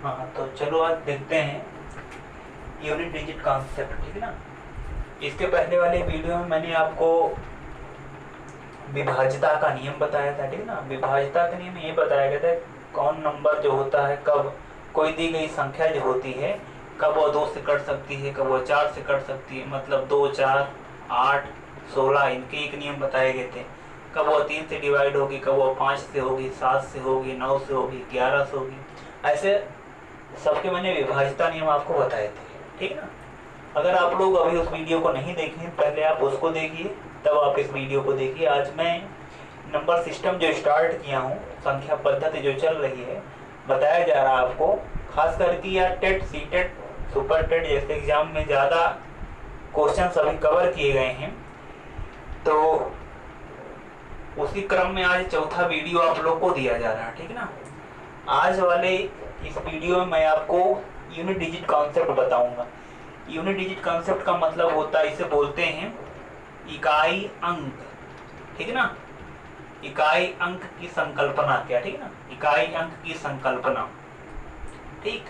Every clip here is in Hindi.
हाँ तो चलो आज देखते हैं यूनिट डिजिट कॉन्सेप्ट, ठीक है ना। इसके पहले वाले वीडियो में मैंने आपको विभाज्यता का नियम बताया था, ठीक है ना। विभाज्यता का नियम ये बताया गया था कौन नंबर जो होता है, कब कोई दी गई संख्या जो होती है कब वो 2 से कट सकती है, कब वो 4 से कट सकती है, मतलब 2, 4, 8, 16 इनके एक नियम बताए गए थे। कब वो 3 से डिवाइड होगी, कब वो 5 से होगी, 7 से होगी, 9 से होगी, 11 से होगी, ऐसे सबके मैंने विभाज्यता नियम आपको बताए थे, ठीक है ना। अगर आप लोग अभी उस वीडियो को नहीं देखें, पहले आप उसको देखिए तब आप इस वीडियो को देखिए। आज मैं नंबर सिस्टम जो स्टार्ट किया हूँ, संख्या पद्धति जो चल रही है, बताया जा रहा है आपको, खास करके या TET, C TET, super TET जैसे एग्जाम में ज़्यादा क्वेश्चन अभी कवर किए गए हैं। तो उसी क्रम में आज चौथा वीडियो आप लोग को दिया जा रहा है, ठीक है ना। आज वाले इस वीडियो में मैं आपको यूनिट डिजिट कॉन्सेप्ट बताऊंगा। यूनिट डिजिट कॉन्सेप्ट का मतलब होता है, इसे बोलते हैं इकाई अंक, ठीक है ना। इकाई अंक की संकल्पना क्या, ठीक है ना, इकाई अंक की संकल्पना, ठीक।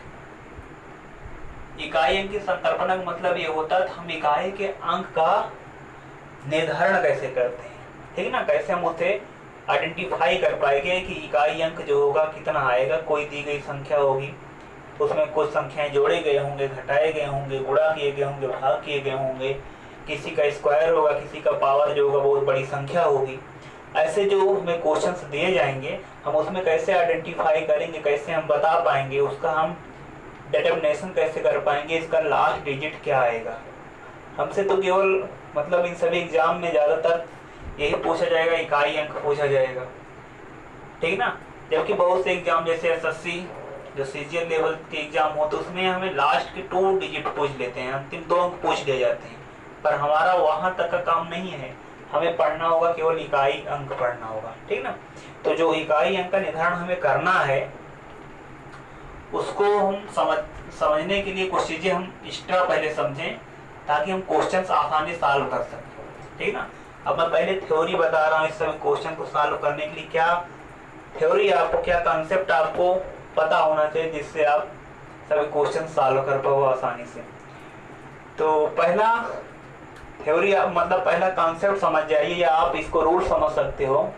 इकाई अंक की संकल्पना का मतलब ये होता है हम इकाई के अंक का निर्धारण कैसे करते हैं, ठीक है ना। कैसे हम उसे आइडेंटिफाई कर पाएंगे कि इकाई अंक जो होगा कितना आएगा। कोई दी गई संख्या होगी, उसमें कुछ संख्याएं जोड़े गए होंगे, घटाए गए होंगे, गुणा किए गए होंगे, भाग किए गए होंगे, किसी का स्क्वायर होगा, किसी का पावर जो होगा बहुत बड़ी संख्या होगी। ऐसे जो हमें क्वेश्चंस दिए जाएंगे, हम उसमें कैसे आइडेंटिफाई करेंगे, कैसे हम बता पाएंगे, उसका हम डिटर्मिनेशन कैसे कर पाएंगे, इसका लास्ट डिजिट क्या आएगा। हमसे तो केवल मतलब इन सभी एग्जाम में ज़्यादातर यही पूछा जाएगा, इकाई अंक पूछा जाएगा, ठीक ना। जबकि बहुत से एग्जाम जैसे एसएससी जो सीजीएल लेवल के एग्जाम हो, तो उसमें हमें लास्ट के 2 डिजिट पूछ लेते हैं, अंतिम 2 अंक पूछ लिए जाते हैं। पर हमारा वहां तक का काम नहीं है, हमें पढ़ना होगा, केवल इकाई अंक पढ़ना होगा, ठीक ना। तो जो इकाई अंक का निर्धारण हमें करना है, उसको हम समझने के लिए कुछ चीजें हम एक्स्ट्रा पहले समझें, ताकि हम क्वेश्चंस आसानी से सॉल्व कर सकें, ठीक ना। अब मैं पहले थ्योरी बता रहा हूँ, इस समय क्वेश्चन को सॉल्व करने के लिए क्या थ्योरी आपको, क्या कॉन्सेप्ट आपको पता होना चाहिए, जिससे आप सभी क्वेश्चन सॉल्व कर पाओ आसानी से। तो पहला थ्योरी मतलब पहला कॉन्सेप्ट समझ जाइए, या आप इसको रूल समझ सकते हो,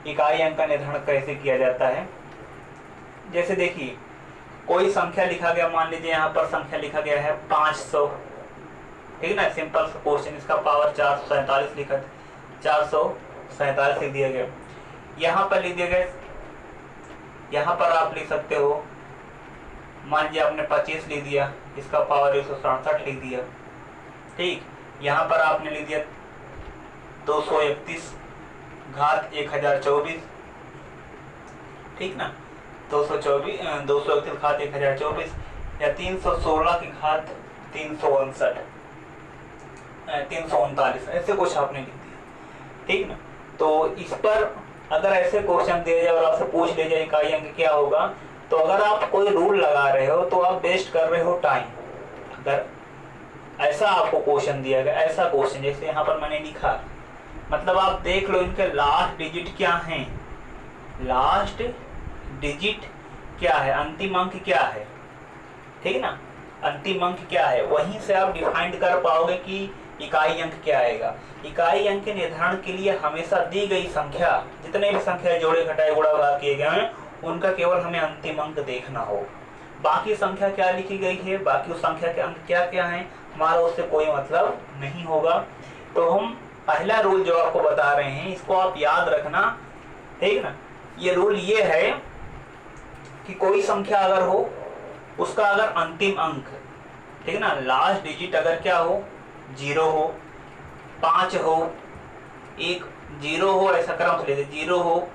इकाई अंक का निर्धारण कैसे किया जाता है। जैसे देखिए कोई संख्या लिखा गया, मान लीजिए यहाँ पर संख्या लिखा गया है 500, ठीक है ना। सिंपल सा क्वेश्चन, इसका पावर 447 लिखा, 447 लिख दिया गया। यहाँ पर लिख दिया गया, यहाँ पर आप लिख सकते हो, मान लीजिए आपने 25 लिख दिया, इसका पावर 167 लिख दिया, ठीक। यहाँ पर आपने लिख दिया 231 घात 1024, ठीक ना, 231 घात 1024, या 316 की घात 339, ऐसे कुछ आपने लिख दिया, ठीक ना। तो इस पर अगर ऐसे क्वेश्चन दिए जाए और आपसे पूछ ले जाए इकाई अंक क्या होगा, तो अगर आप कोई रूल लगा रहे हो तो आप वेस्ट कर रहे हो टाइम। अगर ऐसा आपको क्वेश्चन दिया गया, ऐसा क्वेश्चन जैसे यहाँ पर मैंने लिखा, मतलब आप देख लो इनके लास्ट डिजिट क्या है, लास्ट डिजिट क्या है, अंतिम अंक क्या है, ठीक है ना। अंतिम अंक क्या है, वहीं से आप डिफाइन कर पाओगे कि इकाई अंक क्या आएगा। इकाई अंक के निर्धारण के लिए हमेशा दी गई संख्या, जितने भी संख्या जोड़े घटाए गुणा भाग किए गए हैं, उनका केवल हमें अंतिम अंक देखना हो। बाकी संख्या क्या लिखी गई है, बाकी उस संख्या के अंक क्या क्या है, हमारा उससे कोई मतलब नहीं होगा। तो हम पहला रूल जो आपको बता रहे हैं, इसको आप याद रखना, ठीक ना। ये रूल ये है कि कोई संख्या अगर हो, उसका अगर अंतिम अंक, ठीक है ना, लास्ट डिजिट अगर क्या हो, 0 हो, 5 हो, 1, 0 हो, ऐसा क्रम से लेते, 0 हो,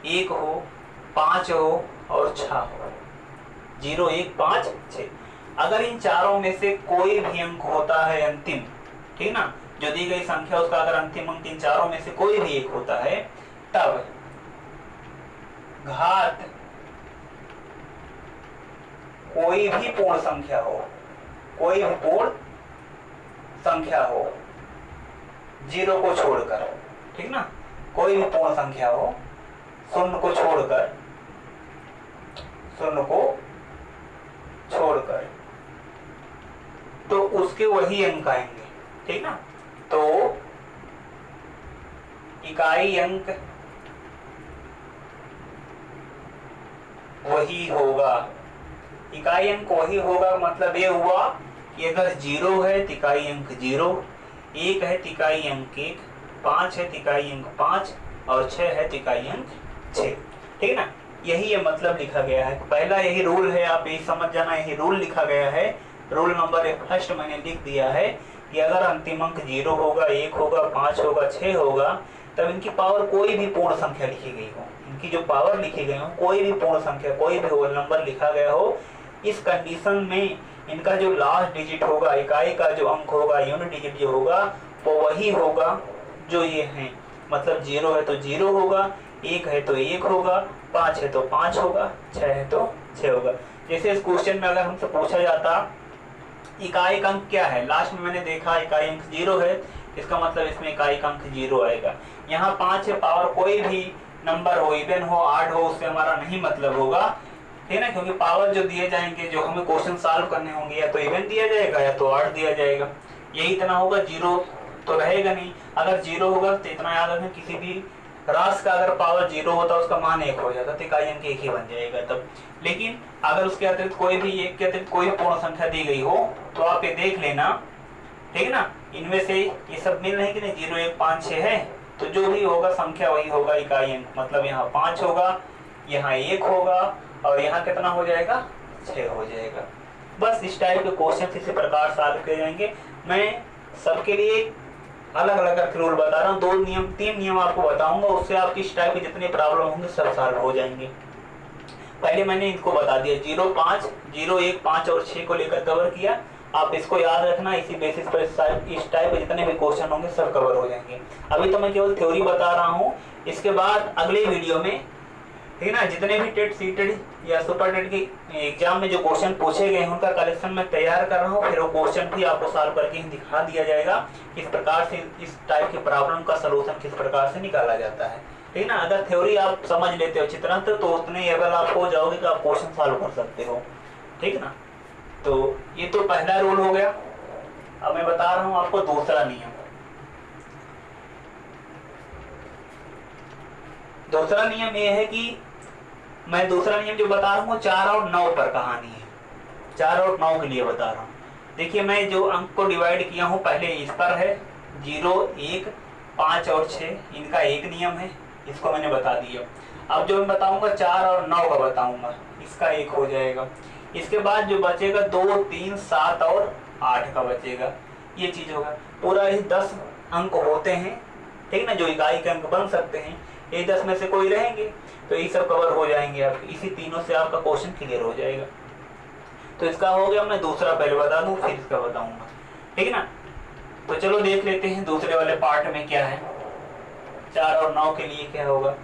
1 हो, 5 हो और 6 हो, 0, 1, 5, 6। अगर इन चारों में से कोई भी अंक होता है अंतिम, ठीक ना, जो दी गई संख्या उसका अगर अंतिम अंक इन चारों में से कोई भी एक होता है, तब घात कोई भी पूर्ण संख्या हो, कोई भी पूर्ण संख्या हो 0 को छोड़कर, ठीक ना, कोई भी पूर्ण संख्या हो 0 को छोड़कर, 0 को उसके वही अंक आएंगे, ठीक ना। तो इकाई अंक वही होगा, इकाई अंक वही होगा, मतलब ये हुआ कि अगर 0 है तो इकाई अंक 0, 1 है तो इकाई अंक 1, 5 है तो इकाई अंक 5 और 6 है तो इकाई अंक 6, ठीक ना। यही ये मतलब लिखा गया है, पहला यही रूल है, आप यही समझ जाना, यही रूल लिखा गया है। रूल नंबर 1 मैंने लिख दिया है कि अगर अंतिम अंक 0 होगा, 1 होगा, 5 होगा, 6 होगा, तब इनकी पावर कोई भी पूर्ण संख्या लिखी गई हो, इनकी जो पावर लिखी गई हो, कोई भी पूर्ण संख्या, कोई भी होल नंबर लिखा गया हो, इस कंडीशन में इनका जो लास्ट डिजिट होगा, इकाई का जो अंक होगा, यूनिट डिजिट जो होगा, वो वही होगा जो ये हैं। मतलब 0 है तो 0 होगा, 1 है तो 1 होगा, 5 है तो 5 होगा, 6 है तो 6 होगा। जैसे इस क्वेश्चन में अगर हमसे पूछा जाता इकाई का अंक क्या है, लास्ट में मैंने देखा इकाई अंक 0 है, इसका मतलब इसमें इकाई का अंक 0 आएगा। यहाँ 5 है, पावर कोई भी नंबर हो, इवन हो, 8 हो, उससे हमारा नहीं मतलब होगा, ठीक ना, क्योंकि पावर जो दिए जाएंगे, जो हमें क्वेश्चन सॉल्व करने होंगे, या तो इवन दिया जाएगा या तो 8 दिया जाएगा, यही इतना होगा, 0 तो रहेगा नहीं। अगर 0 होगा तो इतना याद रखें, किसी भी राशि का अगर पावर 0 होता उसका मान 1 हो जाता, तो इकाई अंक 1 ही बन जाएगा तब। लेकिन अगर उसके अतिरिक्त कोई भी 1 के अतिरिक्त कोई पूर्ण संख्या दी गई हो तो आप ये देख लेना, ठीक ना, इनमें से ये सब मिल रहे कि नहीं, 0, 1, 5, 6 है, तो जो भी होगा संख्या वही होगा इकाई अंक, मतलब यहाँ 5 होगा, यहाँ 1 होगा और यहाँ कितना हो जाएगा, 6 हो जाएगा। बस इस टाइप के क्वेश्चन इसी प्रकार सॉल्व किए जाएंगे। मैं सबके लिए अलग अलग करके रूल बता रहा हूँ, 2 नियम 3 नियम आपको बताऊंगा, उससे आपकी इस टाइप के जितने प्रॉब्लम होंगे सब सॉल्व हो जाएंगे। पहले मैंने इनको बता दिया, 0, 5, 0, 1, 5 और 6 को लेकर कवर किया। आप इसको याद रखना, इसी बेसिस पर इस टाइप के जितने भी क्वेश्चन होंगे सब कवर हो जाएंगे। अभी तो मैं केवल थ्योरी बता रहा हूँ, इसके बाद अगले वीडियो में, ठीक ना, जितने भी टेट, सीटेड या सुपर टेट की एग्जाम में जो क्वेश्चन पूछे गए हैं उनका कलेक्शन मैं तैयार कर रहा हूँ, फिर वो क्वेश्चन भी आपको सॉल्व करके ही दिखा दिया जाएगा किस प्रकार से इस टाइप की प्रॉब्लम का सलूशन किस प्रकार से निकाला जाता है, ठीक ना। अगर थ्योरी आप समझ लेते हो अच्छी तरह से तो उतने एबल आप हो जाओगे कि आप क्वेश्चन सॉल्व कर सकते हो, ठीक ना। तो ये तो पहला रूल हो गया। अब मैं बता रहा हूँ आपको दूसरा नियम। दूसरा नियम ये है कि मैं दूसरा नियम जो बता रहा हूँ 4 और 9 पर कहानी है, 4 और 9 के लिए बता रहा हूँ। देखिए मैं जो अंक को डिवाइड किया हूँ पहले इस पर है, 0, 1, 5 और 6 इनका एक नियम है, इसको मैंने बता दिया। अब जो मैं बताऊंगा 4 और 9 का बताऊंगा, इसका एक हो जाएगा। इसके बाद जो बचेगा 2, 3, 7 और 8 का बचेगा, ये चीज होगा। पूरा ही 10 अंक होते हैं, ठीक ना, जो इकाई के अंक बन सकते हैं, ये 10 में से कोई रहेंगे तो ये सब कवर हो जाएंगे आपके, इसी तीनों से आपका क्वेश्चन क्लियर हो जाएगा। तो इसका हो गया, मैं दूसरा पहले बता दूं फिर इसका बताऊंगा, ठीक ना। तो चलो देख लेते हैं दूसरे वाले पार्ट में क्या है, 4 और 9 के लिए क्या होगा।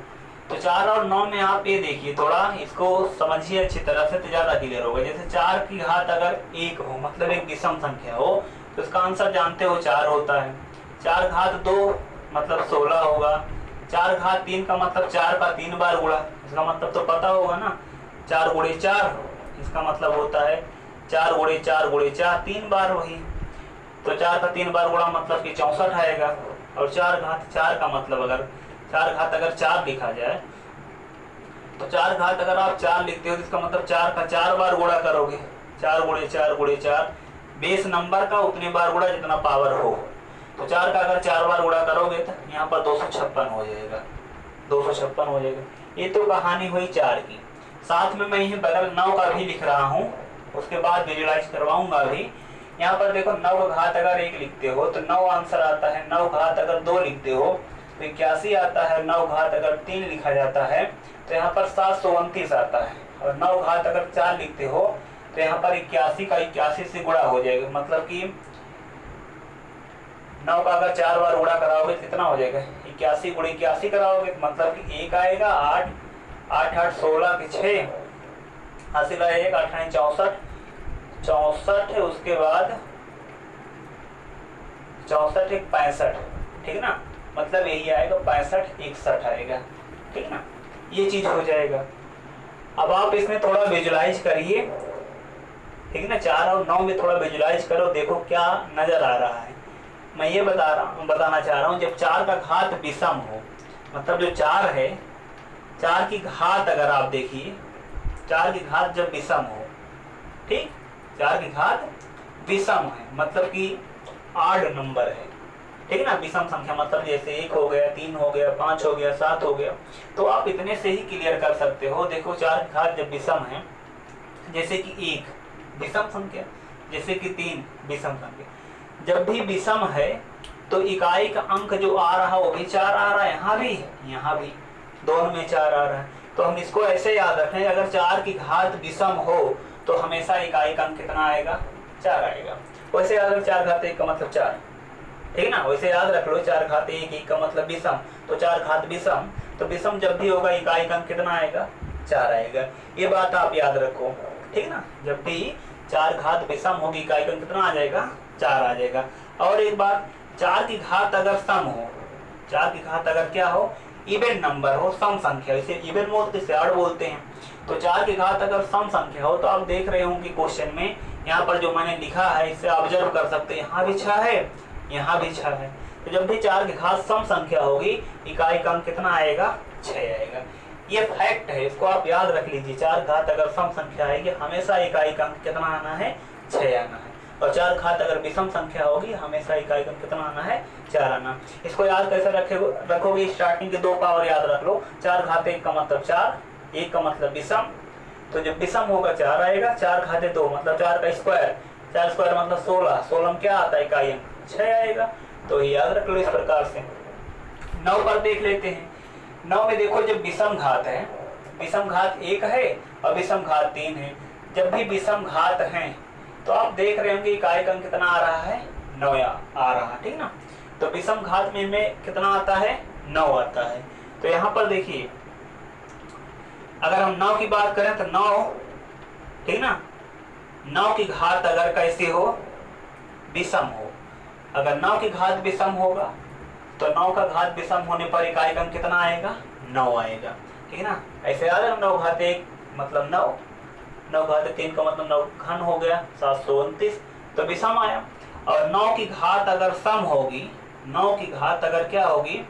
तो 4 और 9 में आप ये देखिए, थोड़ा इसको समझिए अच्छी तरह से तो ज्यादा क्लियर होगा। जैसे 4 की घात अगर 1 हो, मतलब एक विषम संख्या हो, तो इसका आंसर जानते हो 4 होता है। 4 घात 2 मतलब 16 होगा। 4 घात 3 का मतलब 4 का 3 बार गुणा, इसका मतलब तो पता होगा ना, 4 गुणे 4, इसका मतलब होता है 4 गुणे 4 गुणे 4 3 बार वही, तो 4 का 3 बार गुणा मतलब कि 64 आएगा। और 4 घात 4 का मतलब अगर 4 घात अगर 4 लिखा जाए, तो 4 घात अगर आप 4 लिखते हो तो इसका मतलब 4 का 4 बार गुणा करोगे, 4 गुणे 4 गुणे 4, बेस नंबर का उतने बार गुणा जितना पावर हो। तो 4 का अगर 4 बार गुणा करोगे तो यहाँ पर 256 हो जाएगा, 256 हो जाएगा। ये तो कहानी हुई 4 की। साथ में मैं यही बगल 9 का भी लिख रहा हूँ, उसके बाद विजुलाइज करवाऊंगा भी। यहाँ पर देखो 9 का घात अगर 1 लिखते हो तो 9 आंसर आता है, 9 घात अगर 2 लिखते हो तो 81 आता है, 9 घात अगर 3 लिखा जाता है तो यहाँ पर 729 आता है। और 9 घात अगर 4 लिखते हो तो यहाँ पर 81 का 81 से गुणा हो जाएगा, मतलब कि 9 का अगर 4 बार गुणा कराओगे कितना हो जाएगा, 81 गुणे 81 कराओगे मतलब कि 1 आएगा, 8 8 8 16 के 6, हासिल आएगा 8 8 64 64, उसके बाद 64 एक 65, ठीक ना, मतलब यही आएगा 65 61 आएगा, ठीक ना, ये चीज हो जाएगा। अब आप इसमें थोड़ा विजुलाइज करिए, ठीक है ना। 4 और 9 में थोड़ा विजुलाइज करो, देखो क्या नजर आ रहा है। मैं ये बताना चाह रहा हूँ, जब 4 का घात विषम हो, मतलब जो 4 है, 4 की घात अगर आप देखिए, 4 की घात जब विषम हो, ठीक, 4 की घात विषम है मतलब कि आड नंबर है, ठीक है ना। विषम संख्या मतलब जैसे 1 हो गया, 3 हो गया, 5 हो गया, 7 हो गया, तो आप इतने से ही क्लियर कर सकते हो। देखो 4 की घात जब विषम है, जैसे कि 1 विषम संख्या, जैसे कि 3 विषम संख्या, जब भी विषम है तो इकाई का अंक जो आ रहा है वो भी 4 आ रहा है, यहाँ भी दोनों में 4 आ रहा है। तो हम इसको ऐसे याद रखें, अगर 4 की घात विषम हो तो हमेशा इकाई का अंक कितना आएगा, 4 आएगा। वैसे याद रख, 4 घात 1 का मतलब 4, ठीक है ना। वैसे याद रख लो 4 घात 1, 1 का मतलब विषम, तो 4 घात विषम, तो विषम जब भी होगा इकाई का अंक कितना आएगा, 4 आएगा। ये बात आप याद रखो, ठीक है ना। जब भी 4 घात विषम होगी इकाई का अंक कितना आ जाएगा, 4 आ जाएगा। और एक बात, 4 की घात अगर सम हो, 4 की घात अगर क्या हो, इवन नंबर हो, सम संख्या, इसे इवन बोलते हैं, ऑड बोलते हैं। तो 4 की घात अगर सम संख्या हो, तो आप देख रहे होंगे क्वेश्चन में यहाँ पर जो मैंने लिखा है इसे ऑब्जर्व कर सकते हैं, यहाँ भी 6 है, यहाँ भी 6 है। तो जब भी 4 की घात सम संख्या होगी इकाई का अंक कितना आएगा, 6 आएगा। ये फैक्ट है, इसको आप याद रख लीजिए। 4 घात अगर सम संख्या आएगी हमेशा इकाई का अंक कितना आना है, 6 आना है। और 4 घात अगर विषम संख्या होगी हमेशा इकाई का अंक कितना आना है, 4 आना। इसको याद कैसे रखोगे, स्टार्टिंग के 2 पावर याद रख लो। 4 घात 1 का मतलब 4, 1 का मतलब विषम, तो जब विषम होगा 4 आएगा। 4 घाते 2 मतलब 4 का स्क्वायर, 4 स्क्वायर मतलब 16, 16 में क्या आता है इकाई अंक, 6 आएगा। तो याद रख लो इस प्रकार से। 9 पर देख लेते हैं। 9 में देखो जब विषम घात है, विषम घात 1 है और विषम घात 3 है। जब भी विषम घात है तो आप देख रहे होंगे इकाई का अंक कितना आ रहा है, 9 आ रहा है, ठीक ना। तो विषम घात में कितना आता है, 9 आता है। तो यहाँ पर देखिए अगर हम 9 की बात करें तो 9, ठीक ना, 9 की घात अगर कैसी हो, विषम हो, अगर 9 की घात विषम होगा तो 9 का घात विषम होने पर इकाई का अंक कितना आएगा, 9 आएगा, ठीक है ना। ऐसे याद है, 9 घात 1 मतलब 9, 9 घात 3 का मतलब 9 घन हो गया 729, तो विषम आया। और 9 की घात अगर सम होगी, 9 की घात अगर क्या होगी,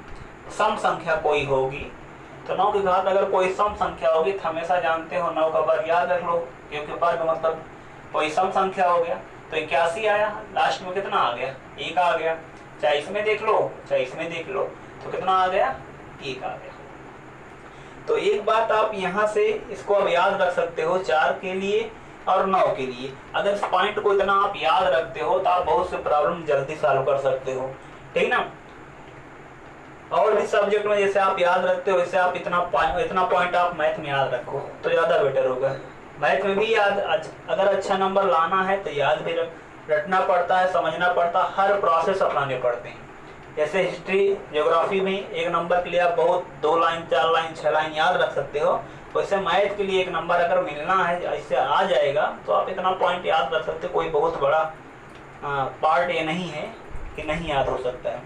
सम संख्या कोई होगी, तो 9 की घात अगर कोई सम संख्या होगी तो हमेशा जानते हो 9 का वर्ग याद रख लो, क्योंकि वर्ग मतलब कोई सम संख्या हो गया। तो 81 आया, लास्ट में कितना आ गया, 1 आ गया। चाहे इसमें देख लो चाहे इसमें देख लो, तो कितना आ गया, 1 आ गया। तो एक बात आप यहाँ से इसको अब याद रख सकते हो 4 के लिए और 9 के लिए। अगर इस पॉइंट को इतना आप याद रखते हो तो आप बहुत से प्रॉब्लम जल्दी सॉल्व कर सकते हो, ठीक ना। और भी सब्जेक्ट में जैसे आप याद रखते हो वैसे आप इतना पॉइंट आप मैथ में याद रखो तो ज़्यादा बेटर होगा। मैथ में भी याद, अगर अच्छा नंबर लाना है तो याद भी रटना पड़ता है, समझना पड़ता है, हर प्रोसेस अपनाने पड़ते हैं। जैसे हिस्ट्री ज्योग्राफी में एक नंबर के लिए आप बहुत 2 लाइन 4 लाइन 6 लाइन याद रख सकते हो, वैसे मैथ के लिए एक नंबर अगर मिलना है ऐसे आ जाएगा तो आप इतना पॉइंट याद रख सकते हो। कोई बहुत बड़ा पार्ट ये नहीं है कि नहीं याद हो सकता है।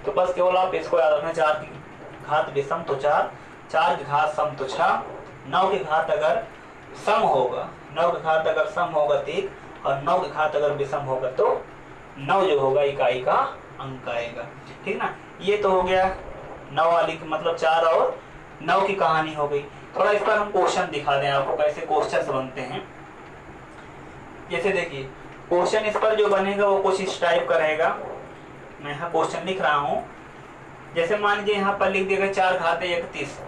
तो बस केवल आप इसको याद रखना, 4 की घात विषम तो 4, 4 की घात सम तो 6, 9 की घात अगर सम होगा, 9 की घात अगर सम होगा 3 और 9 की घात अगर विषम होगा तो 9 जो होगा इकाई का अंक आएगा, ठीक ना। ये तो हो गया 9 वाली मतलब 4 और 9 की कहानी हो गई। थोड़ा इस पर हम क्वेश्चन दिखा दें आपको कैसे क्वेश्चन बनते हैं। जैसे देखिए क्वेश्चन इस पर जो बनेगा वो कुछ इस टाइप का रहेगा। मैं यहाँ क्वेश्चन लिख रहा हूँ, जैसे मान लीजिए यहाँ पर लिख देगा 4 घात 31,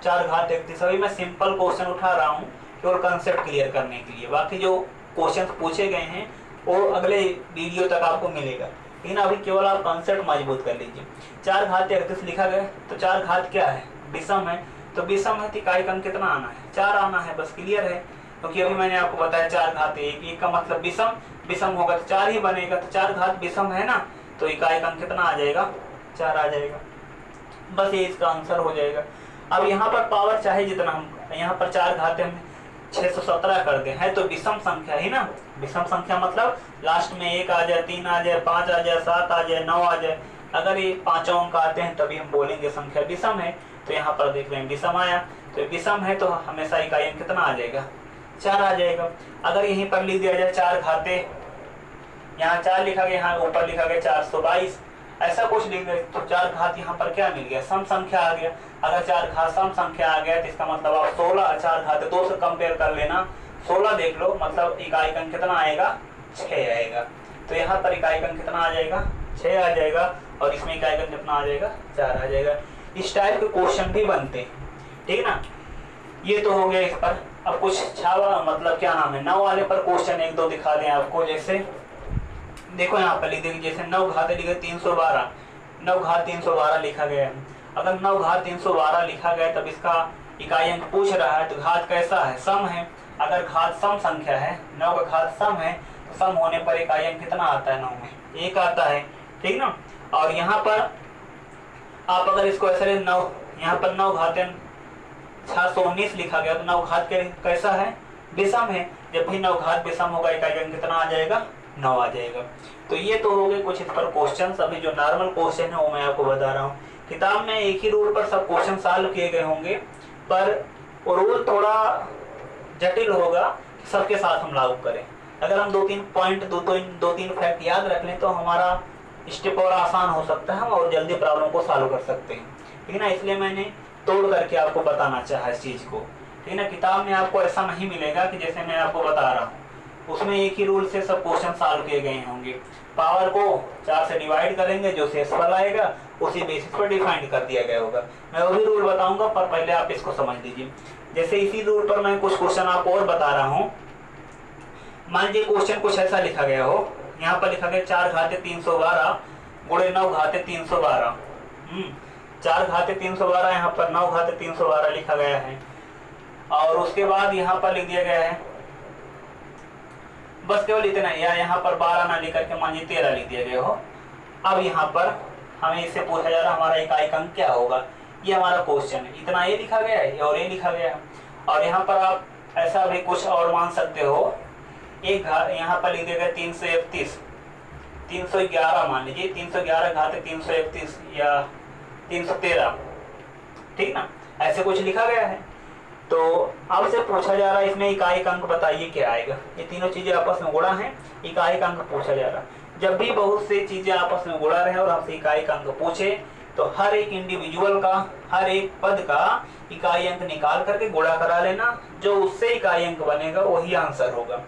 4 घात 31। अभी मैं सिंपल क्वेश्चन उठा रहा हूँ केवल कंसेप्ट क्लियर करने के लिए, बाकी जो क्वेश्चन पूछे गए हैं वो अगले वीडियो तक आपको मिलेगा, लेकिन अभी केवल आप कंसेप्ट मजबूत कर लीजिए। 4 घात 31 लिखा गया, तो 4 घात क्या है, विषम है, तो विषम है तो इकाई का अंक कितना आना है, 4 आना है, बस क्लियर है। क्योंकि अभी मैंने आपको बताया 4 घात 1, 1 का मतलब विषम, विषम होगा तो 4 ही बनेगा, तो 4 घात विषम है ना, तो इकाई का अंक कितना आ जाएगा, 4 आ जाएगा। बस ये इसका आंसर हो जाएगा। अब यहाँ पर पावर चाहे जितना, हम यहाँ पर 4 घाते हम 617 कर दें, है तो विषम संख्या ही ना। विषम संख्या मतलब लास्ट में 1 आ जाए, 3 आ जाए, 5 आ जाए, 7 आ जाए, 9 आ जाए। अगर ये 5 अंक आते हैं तभी हम बोलेंगे संख्या विषम है। तो यहाँ पर देख रहे हैं विषम आया, तो विषम है तो हमेशा इकाई अंक कितना आ जाएगा, 4 आ जाएगा। अगर यहीं पर लिख दिया जाए 4 घाते, यहाँ 4 लिखा गया, यहाँ ऊपर लिखा गया 422, ऐसा कुछ लिख गए तो 4 घात यहाँ पर क्या मिल गया, सम संख्या आ गया। अगर 4 घात सम संख्या आ गया तो इसका मतलब आप 16, 4 घात 2 से कंपेयर कर लेना, 16 देख लो, मतलब इकाई अंक कितना आएगा, 6 आएगा। तो यहाँ पर इकाई अंक कितना आ जाएगा, 6 आ जाएगा, और इसमें इकाई अंक कितना आ जाएगा, 4 आ जाएगा। इस टाइप के क्वेश्चन भी बनते हैं, ठीक ना। ये तो हो गया इस पर। अब कुछ छावा मतलब क्या नाम है, 9 वाले पर क्वेश्चन 1-2 दिखा दें आपको। जैसे देखो यहाँ पर लिख देंगे, जैसे 9 घात लिखे 312, 9 घात 312 लिखा गया है। अगर 9 घात 312 लिखा गया तब इसका इकाई अंक पूछ रहा है, तो घात कैसा है, सम है। अगर घात सम संख्या है, 9 का घात सम है, तो सम होने पर इकाई अंक कितना आता है, 9 में 1 आता है, ठीक ना। और यहाँ पर आप अगर इसको ऐसे 9, यहाँ पर 9 घात 619 लिखा गया, तो 9 घात कैसा है, विषम है। जब भी 9 घात विषम होगा, इकाई अंक कितना आ जाएगा, 9 आ जाएगा। तो ये तो हो गए कुछ इस पर क्वेश्चन। अभी जो नॉर्मल क्वेश्चन है वो मैं आपको बता रहा हूँ। किताब में एक ही रूल पर सब क्वेश्चन सॉल्व किए गए होंगे, पर रूल थोड़ा जटिल होगा, सबके साथ हम लागू करें। अगर हम 2-3 पॉइंट 2-3 फैक्ट याद रख लें तो हमारा स्टेप और आसान हो सकता है, हम और जल्दी प्रॉब्लम को सॉल्व कर सकते हैं, ठीक ना। इसलिए मैंने तोड़ करके आपको बताना चाहा इस चीज़ को, ठीक ना। किताब में आपको ऐसा नहीं मिलेगा कि जैसे मैं आपको बता रहा हूँ, उसमें एक ही रूल से सब क्वेश्चन सॉल्व किए गए होंगे। पावर को 4 से डिवाइड करेंगे, जो शेषफल आएगा उसी बेसिस पर डिफाइंड कर दिया गया होगा। मैं वो भी रूल बताऊंगा, पर पहले आप इसको समझ लीजिए। जैसे इसी रूल पर मैं कुछ क्वेश्चन आपको और बता रहा हूँ। मान लीजिए क्वेश्चन कुछ ऐसा लिखा गया हो, यहाँ पर लिखा गया 4 घाते 312 गुणे 9 घाते 312। 4 घाते 312, यहाँ पर 9 घाते 312 लिखा गया है, और उसके बाद यहाँ पर लिख दिया गया है बस केवल इतना, या यहाँ पर 12 ना लिख करके मान लीजिए 13 लिख दिया गया हो। अब यहाँ पर हमें इससे पूछा जा रहा है हमारा इकाई अंक क्या होगा, ये हमारा क्वेश्चन है। इतना ये लिखा गया है और ये लिखा गया है, और यहाँ पर आप ऐसा भी कुछ और मान सकते हो। एक घात यहाँ पर लिख दिया गया 331, 311 मान लीजिए, 311 घाते 331 या 313, ठीक ना, ऐसे कुछ लिखा गया है। तो आपसे पूछा जा रहा है इसमें इकाई अंक बताइए क्या आएगा। ये तीनों चीजें आपस में गुणा है, इकाई अंक पूछा जा रहा है। जब भी बहुत सी चीजें आपस में गुणा रहे और आपसे इकाई अंक पूछे, तो हर एक इंडिविजुअल का, हर एक पद का इकाई अंक निकाल करके गुणा करा लेना। जो उससे इकाई अंक बनेगा वही आंसर होगा।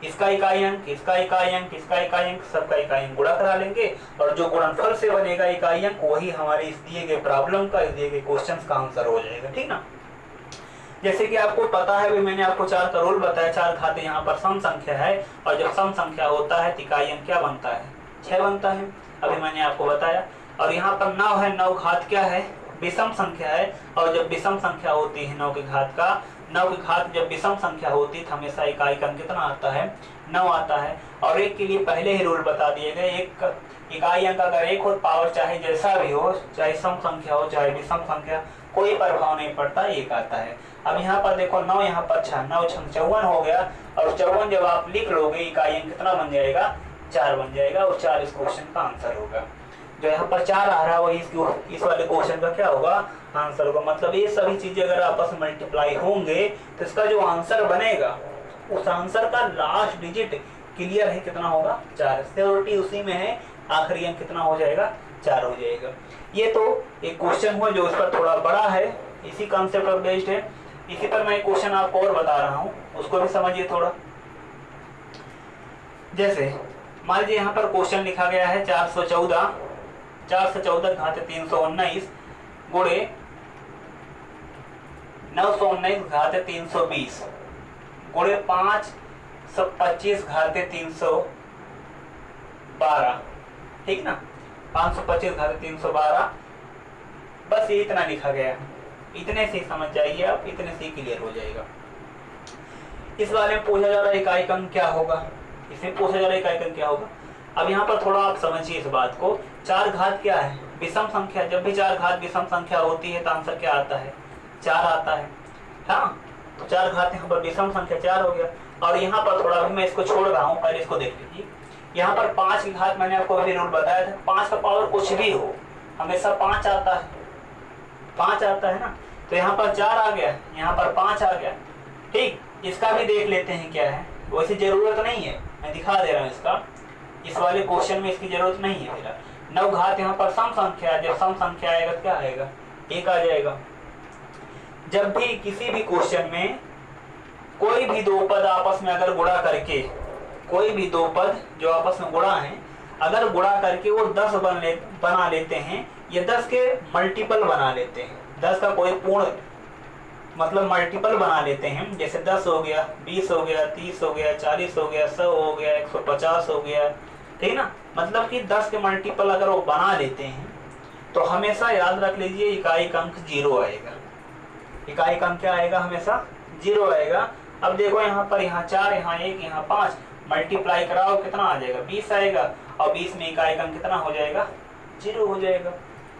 इसका इकाई अंक, इसका इकाई अंक, इसका इकाई अंक, सबका इकाई अंक गुणा करा लेंगे, और जो गुणनफल से बनेगा इकाई अंक वही हमारे इस दिए गए प्रॉब्लम का, इस दिए गए क्वेश्चन का आंसर हो जाएगा, ठीक ना। जैसे कि आपको पता है, भी मैंने आपको 4 का रूल बताया। 4 घाते यहाँ पर सम संख्या है, और जब सम संख्या होता है तो इकाई अंक क्या बनता है, 6 बनता है, अभी मैंने आपको बताया। और यहाँ पर 9 है, 9 घात क्या है, विषम संख्या है, और जब विषम संख्या होती है 9 के घात का, 9 की घात जब विषम संख्या होती है तो हमेशा इकाई अंक कितना आता है, 9 आता है। और एक के लिए पहले ही रूल बता दिए गए, एक इकाई अंक अगर 1 हो, पावर चाहे जैसा भी हो, चाहे सम संख्या हो चाहे विषम संख्या, कोई प्रभाव नहीं पड़ता, 1 आता है। अब यहाँ पर देखो 9, यहाँ पर 6, 9 6 54 हो गया, और 54 जब आप लिख लोगे इकाई अंक कितना बन जाएगा, 4 बन जाएगा, और 4 इस क्वेश्चन का आंसर होगा। जो यहाँ पर 4 आ रहा है वही इस वाले क्वेश्चन का क्या होगा, आंसर होगा। मतलब ये सभी चीजें अगर आपस में मल्टीप्लाई होंगे तो इसका जो आंसर बनेगा, उस आंसर का लास्ट डिजिट क्लियर है कितना होगा, 4। सिक्योरिटी उसी में है, आखिरी अंक कितना हो जाएगा, 4 हो जाएगा। ये तो एक क्वेश्चन हुआ जो इस पर थोड़ा बड़ा है, इसी कॉन्सेप्ट पर बेस्ड है। इसी पर मैं क्वेश्चन आपको और बता रहा हूँ, उसको भी समझिए थोड़ा। जैसे मान लीजिए यहाँ पर क्वेश्चन लिखा गया है 414 घाते 319 गुणे 919 घाते 320 गुणे 525 घाते 312, ठीक ना, 525 घाते 312। बस ये इतना लिखा गया है, इतने से समझ जाइए आप, इतने से क्लियर हो जाएगा। इस वाले में पूछा जा रहा है इकाई अंक क्या होगा, इसमें पूछा जा रहा है इकाई अंक क्या होगा। अब यहाँ पर थोड़ा आप समझिए इस बात को। 4 घात क्या है, विषम संख्या। जब भी 4 घात विषम संख्या होती है तो आंसर क्या आता है, 4 आता है, हाँ। तो 4 घात यहाँ पर विषम संख्या 4 हो गया। और यहाँ पर थोड़ा भी मैं इसको छोड़ रहा हूँ, पहले इसको देख लीजिए। यहाँ पर 5 की घात मैंने आपको अभी रूल बताया था, 5 का पावर कुछ भी हो हमेशा 5 आता है, 5 आता है ना। तो यहाँ पर 4 आ गया, यहाँ पर 5 आ गया, ठीक। इसका भी देख लेते हैं क्या है। वैसे जरूरत नहीं है, मैं दिखा दे रहा हूँ इसका, इस वाले क्वेश्चन में इसकी जरूरत नहीं है फिलहाल। नव घात यहाँ पर सम संख्या है, जब सम संख्या आएगा तो क्या आएगा, एक आ जाएगा। जब भी किसी भी क्वेश्चन में कोई भी दो पद आपस में अगर गुणा करके, कोई भी दो पद जो आपस में गुणा हैं अगर गुणा करके वो 10 बना लेते हैं, ये 10 के मल्टीपल बना लेते हैं, 10 का कोई पूर्ण मतलब मल्टीपल बना लेते हैं, जैसे 10 हो गया, 20 हो गया, 30 हो गया, 40 हो गया, 100 हो गया, 150 हो गया, ठीक ना। मतलब कि 10 के मल्टीपल अगर वो बना लेते हैं तो हमेशा याद रख लीजिए इकाई का अंक 0 आएगा। इकाई का अंक क्या आएगा, हमेशा 0 आएगा। अब देखो यहाँ पर, यहाँ 4, यहाँ 1, यहाँ 5, मल्टीप्लाई कराओ कितना आ जाएगा, 20 आएगा। और 20 में इकाई का अंक कितना हो जाएगा, 0 हो जाएगा,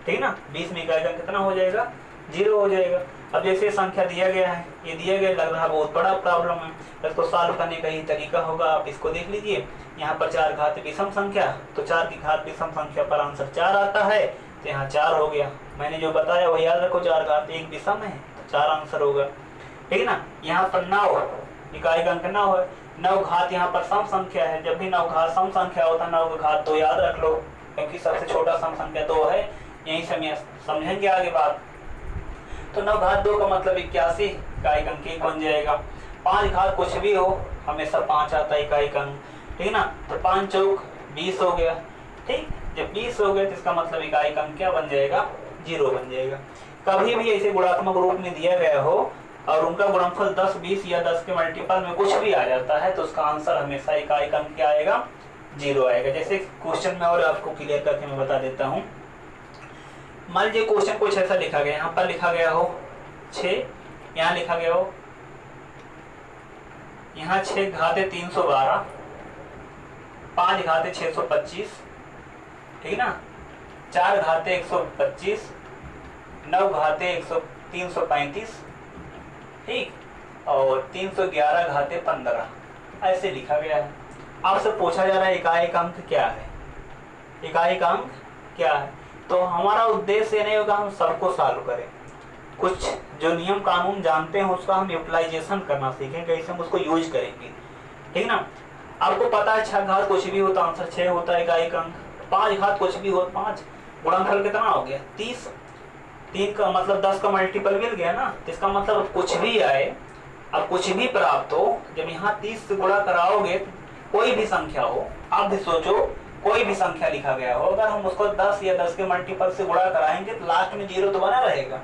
ठीक ना। 20 में इकाई का अंक कितना हो जाएगा, 0 हो जाएगा। अब जैसे संख्या दिया गया है, ये दिया गया, लग रहा बहुत बड़ा प्रॉब्लम है, इसको सॉल्व करने का ही तरीका होगा। आप इसको देख लीजिए, यहाँ पर 4 घात विषम संख्या, तो 4 की घात विषम संख्या पर आंसर 4 आता है, तो यहाँ 4 हो गया। मैंने जो बताया वो याद रखो, 4 घात 1 विषम है तो 4 आंसर होगा, ठीक है ना। यहाँ पर 9 इकाई का अंक 9 है, 9 घात यहाँ पर सम संख्या है, जब भी 9 घात सम संख्या होता है 9 का घात 2 याद रख लो, क्योंकि सबसे छोटा सम संख्या 2 है, यही समझेंगे आगे बात। तो 9 घात 2 का मतलब 81, इकाई का अंक 1 बन जाएगा। 5 घात कुछ भी हो, हमेशा 5 आता है इकाई का अंक, ठीक ना। तो 5 चौक 20 हो गया, ठीक। जब 20 हो गया तो इसका मतलब इकाई का अंक क्या बन जाएगा, 0 बन जाएगा। कभी भी ऐसे गुणात्मक रूप में दिया गया हो और उनका गुणनफल 10, 20 या 10 के मल्टीपल में कुछ भी आ जाता है तो उसका आंसर हमेशा इकाई का अंक क्या आएगा, 0 आएगा। जैसे क्वेश्चन में और आपको क्लियर करके मैं बता देता हूँ। मान लीजिए क्वेश्चन कुछ ऐसा लिखा गया, यहाँ पर लिखा गया हो 6, यहाँ लिखा गया हो, यहाँ 6 घाते 312, 5 घाते 625, ठीक ना, 4 घाते 125, 9 घाते 335, ठीक, और 311 घाते 15, ऐसे लिखा गया है। आपसे पूछा जा रहा है इकाई का अंक क्या है, इकाई का अंक क्या है। तो हमारा उद्देश्य नहीं होगा हम सबको सॉल्व करें, कुछ जो नियम कानून जानते हैं उसका हम यूटिलाइजेशन करना सीखें, कैसे हम उसको यूज करेंगे, ठीक ना। आपको पता है 6 घात कुछ भी हो तो आंसर 6 होता है इकाई का अंक, 5 घात कुछ भी हो 5, गुणनफल कितना हो गया 30, 3 का मतलब 10 का मल्टीपल मिल गया ना, इसका मतलब कुछ भी आए, अब कुछ भी प्राप्त हो, जब यहाँ 30 से गुणा कराओगे कोई भी संख्या हो, आप भी सोचो कोई भी संख्या लिखा गया हो, अगर हम उसको 10 या 10 के मल्टीपल से गुणा कराएंगे तो लास्ट में 0 तो बना रहेगा,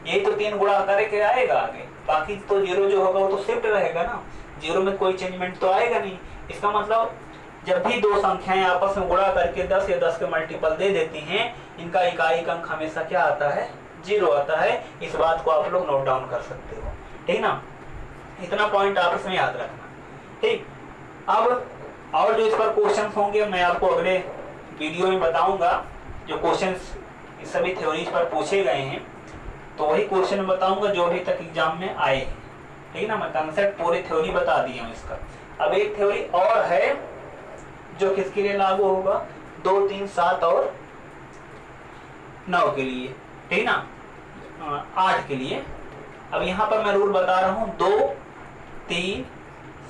यही तो 3 गुणा करके आएगा आगे, बाकी तो 0 जो होगा वो तो शिफ्ट रहेगा ना, 0 में कोई चेंजमेंट तो आएगा नहीं। इसका मतलब जब भी दो संख्याएं आपस में गुणा करके 10 या 10 के मल्टीपल दे देती हैं, इनका इकाई का अंक हमेशा क्या आता है, 0 आता है। इस बात को आप लोग नोट डाउन कर सकते हो, ठीक ना। इतना पॉइंट आप इसमें याद रखना, ठीक। अब और जो इस पर क्वेश्चन होंगे मैं आपको अगले वीडियो में बताऊंगा, जो क्वेश्चंस इस सभी थ्योरीज पर पूछे गए हैं तो वही क्वेश्चन बताऊंगा जो अभी तक एग्जाम में आए हैं, ठीक ना। मैं कंसेप्ट पूरी थ्योरी बता दी हूँ इसका। अब एक थ्योरी और है जो किसके लिए लागू होगा, 2, 3, 7 और 9 के लिए, ठीक ना, 8 के लिए। अब यहाँ पर मैं रूल बता रहा हूँ 2, 3,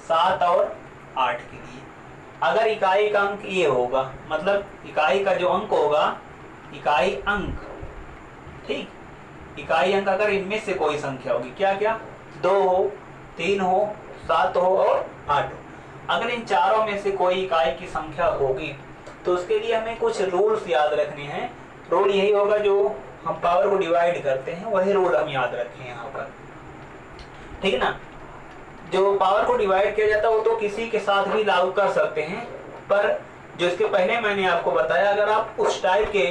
7 और 8 के लिए। अगर इकाई का अंक ये होगा, मतलब इकाई का जो अंक होगा, इकाई अंक, ठीक, इकाई अंक अगर इनमें से कोई संख्या होगी, क्या क्या, 2 हो, 3 हो, 7 हो और 8 हो, अगर इन चारों में से कोई इकाई की संख्या होगी तो उसके लिए हमें कुछ रूल्स याद रखने हैं। रूल यही होगा जो हम पावर को डिवाइड करते हैं, वही रूल हम याद रखें यहाँ पर, ठीक ना। जो पावर को डिवाइड किया जाता है वो तो किसी के साथ भी लागू कर सकते हैं, पर जो इसके पहले मैंने आपको बताया, अगर आप उस टाइप के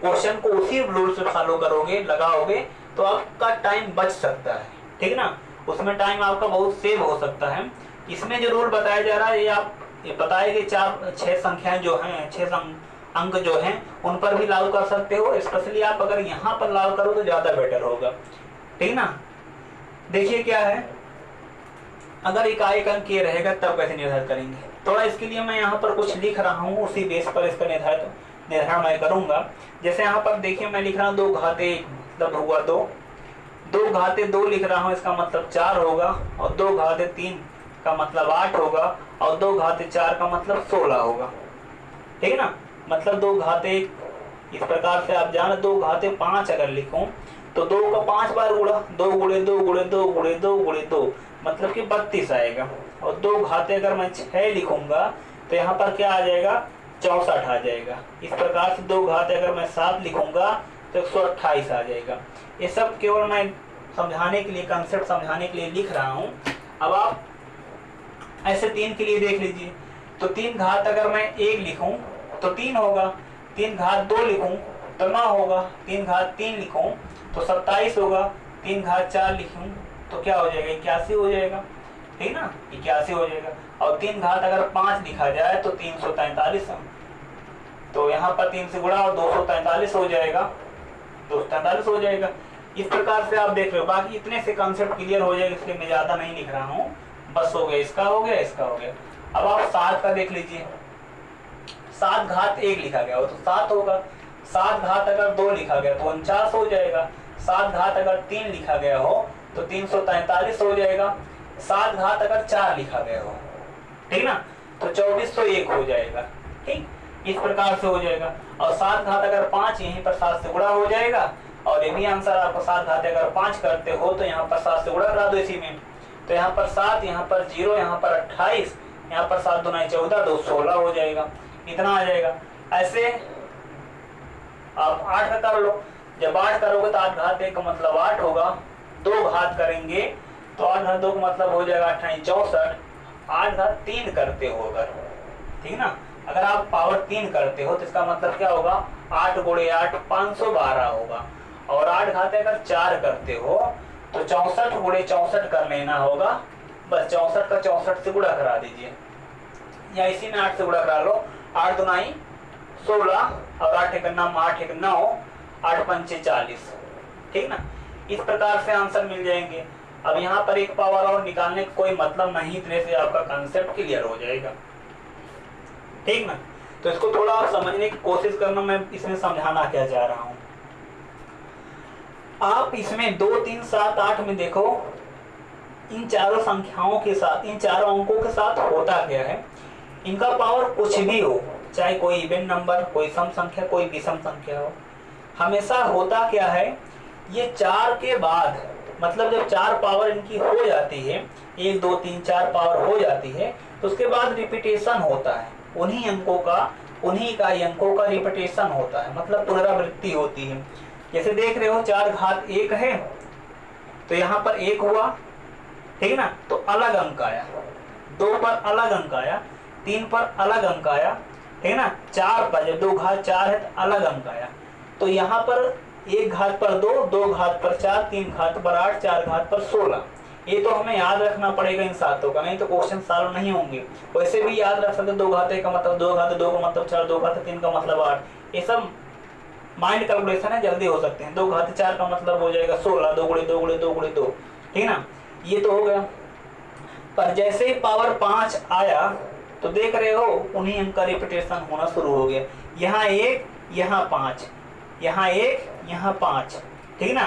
क्वेश्चन को उसी रूल से फॉलो करोगे, लगाओगे, तो आपका टाइम बच सकता है, ठीक ना, उसमें टाइम आपका बहुत सेव हो सकता है। इसमें जो रूल बताया जा रहा है, ये आप ये बताए कि 6 संख्याएं जो हैं, 6 अंक जो हैं उन पर भी लागू कर सकते हो, स्पेशली आप अगर यहाँ पर लागू करो तो ज्यादा बेटर होगा, ठीक ना। देखिए क्या है, अगर इकाई का अंक ये रहेगा तब कैसे निर्धारित करेंगे, थोड़ा इसके लिए मैं यहाँ पर कुछ लिख रहा हूँ, उसी बेस पर इसका निर्धारण मैं करूंगा। जैसे यहाँ पर देखिए मैं लिख रहा हूँ 2 घात 1 मतलब हुआ 2, 2 घाते 2 लिख रहा हूँ, इसका मतलब 4 होगा, और 2 घाते 3 का मतलब 8 होगा, और 2 घाते 4 का मतलब 16 होगा। ठीक है ना, मतलब 2 घाते, इस प्रकार से आप जान 2 घाते 5 अगर लिखूं तो 2 का 5 बार गुणा, 2 गुणे 2 गुणे 2 गुणे 2 गुणे 2 मतलब कि 32 आएगा। और 2 घाते अगर मैं 6 लिखूंगा तो यहाँ पर क्या आ जाएगा, 64 आ जाएगा। इस प्रकार से 2 घाते अगर मैं 7 लिखूंगा तो 128 आ जाएगा। ये सब केवल मैं समझाने के लिए, कंसेप्ट समझाने के लिए लिख रहा हूँ। अब आप ऐसे 3 के लिए देख लीजिए, तो 3 घात अगर मैं 1 लिखूं तो 3 होगा, 3 घात 2 लिखूं तो 9 होगा, 3 घात 3 लिखूं तो 27 होगा, 3 घात 4 लिखूं तो क्या हो जाएगा, 81 हो जाएगा। ठीक ना, 81 हो जाएगा। और 3 घात अगर 5 लिखा जाए तो 343, तो यहाँ पर 3 से गुणा और 243 हो जाएगा, 243 हो जाएगा। इस प्रकार से आप देख रहे हो। बाकी इतने से कंसेप्ट क्लियर हो जाएगा, इसलिए मैं ज्यादा नहीं लिख रहा हूँ। बस हो गया, इसका हो गया, इसका हो गया। अब आप 7 का देख लीजिए, 7 घात 1 लिखा गया हो तो 7 होगा, 7 घात अगर 2 लिखा गया तो 49 हो जाएगा, 7 घात अगर 3 लिखा गया हो तो 343 हो जाएगा, 7 घात अगर 4 लिखा गया हो, ठीक ना, तो 2401 हो जाएगा। ठीक, इस प्रकार से हो जाएगा। और 7 घात अगर 5 यहीं पर 7 से गुणा हो जाएगा, और ये भी आंसर आपको 7 घात अगर 5 करते हो तो यहाँ पर 7 से गुणा करा दो इसी में, तो यहाँ पर 7, यहाँ पर 0, यहाँ पर 28, यहाँ पर 7 दूना 14, 2 16 हो जाएगा, इतना आ जाएगा। ऐसे आप 8 का कर लो, जब 8 करोगे तो 8 घात 1 का मतलब 8 होगा, 2 घात करेंगे तो 8 घात 2 का मतलब हो जाएगा 28 64, 8 घात 3 करते हो अगर, ठीक ना, अगर आप पावर 3 करते हो तो इसका मतलब क्या होगा, 8 गुणे 8 512 होगा। और 8 घात अगर 4 करते हो तो 64 गुणे 64 कर लेना होगा, बस 64 का 64 से गुणा करा दीजिए, या इसी में 8 से गुणा करा लो, 8 दुनाई 16 और 8 एक 9, 8 एक 9, 8 पंचे 40, ठीक ना। इस प्रकार से आंसर मिल जाएंगे। अब यहाँ पर एक पावर और निकालने का कोई मतलब नहीं, इतने से आपका कंसेप्ट क्लियर हो जाएगा, ठीक ना। तो इसको थोड़ा आप समझने की कोशिश करना, मैं इसमें समझाना क्या चाह रहा हूँ। आप इसमें 2 3 7 8 में देखो, इन चारों संख्याओं के साथ, इन चारों अंकों के साथ होता क्या है, इनका पावर कुछ भी हो, चाहे कोई इवन नंबर, कोई सम संख्या, कोई विषम संख्या हो, हमेशा होता क्या है, ये 4 के बाद, मतलब जब 4 पावर इनकी हो जाती है, 1 2 3 4 पावर हो जाती है, तो उसके बाद रिपीटेशन होता है, उन्हीं अंकों का, उन्हीं इकाई अंकों का रिपीटेशन होता है, मतलब पुनरावृत्ति होती है। जैसे देख रहे हो 4 घात 1 है तो यहाँ पर 1 हुआ, ठीक ना, तो अलग अंक आया, 2 पर अलग अंक आया, 3 पर अलग अंक आया, ठीक ना, 4 पर, जब 2 घात 4 है तो अलग अंक आया। तो यहाँ पर 1 घात पर 2, 2 घात पर 4, 3 घात पर 8, 4 घात पर 16, ये तो हमें याद रखना पड़ेगा इन सातों का, नहीं तो क्वेश्चन सॉल्व नहीं होंगे। वैसे भी याद रख सकते, 2 घात 1 का मतलब 2, घात 2 का मतलब 4, 2 घात 3 का मतलब 8, ये सब माइंड कैलकुलेशन है, जल्दी हो सकते हैं। 2 घात 4 का मतलब हो जाएगा 16, 2 गुणे 2 गुणे 2 गुणे 2, ठीक ना, ये तो हो गया। पर जैसे ही पावर 5 आया तो देख रहे हो उन्हीं अंक का रिपीटेशन होना शुरू हो गया, यहाँ 1 यहाँ 5, यहाँ 1 यहाँ 5, ठीक ना।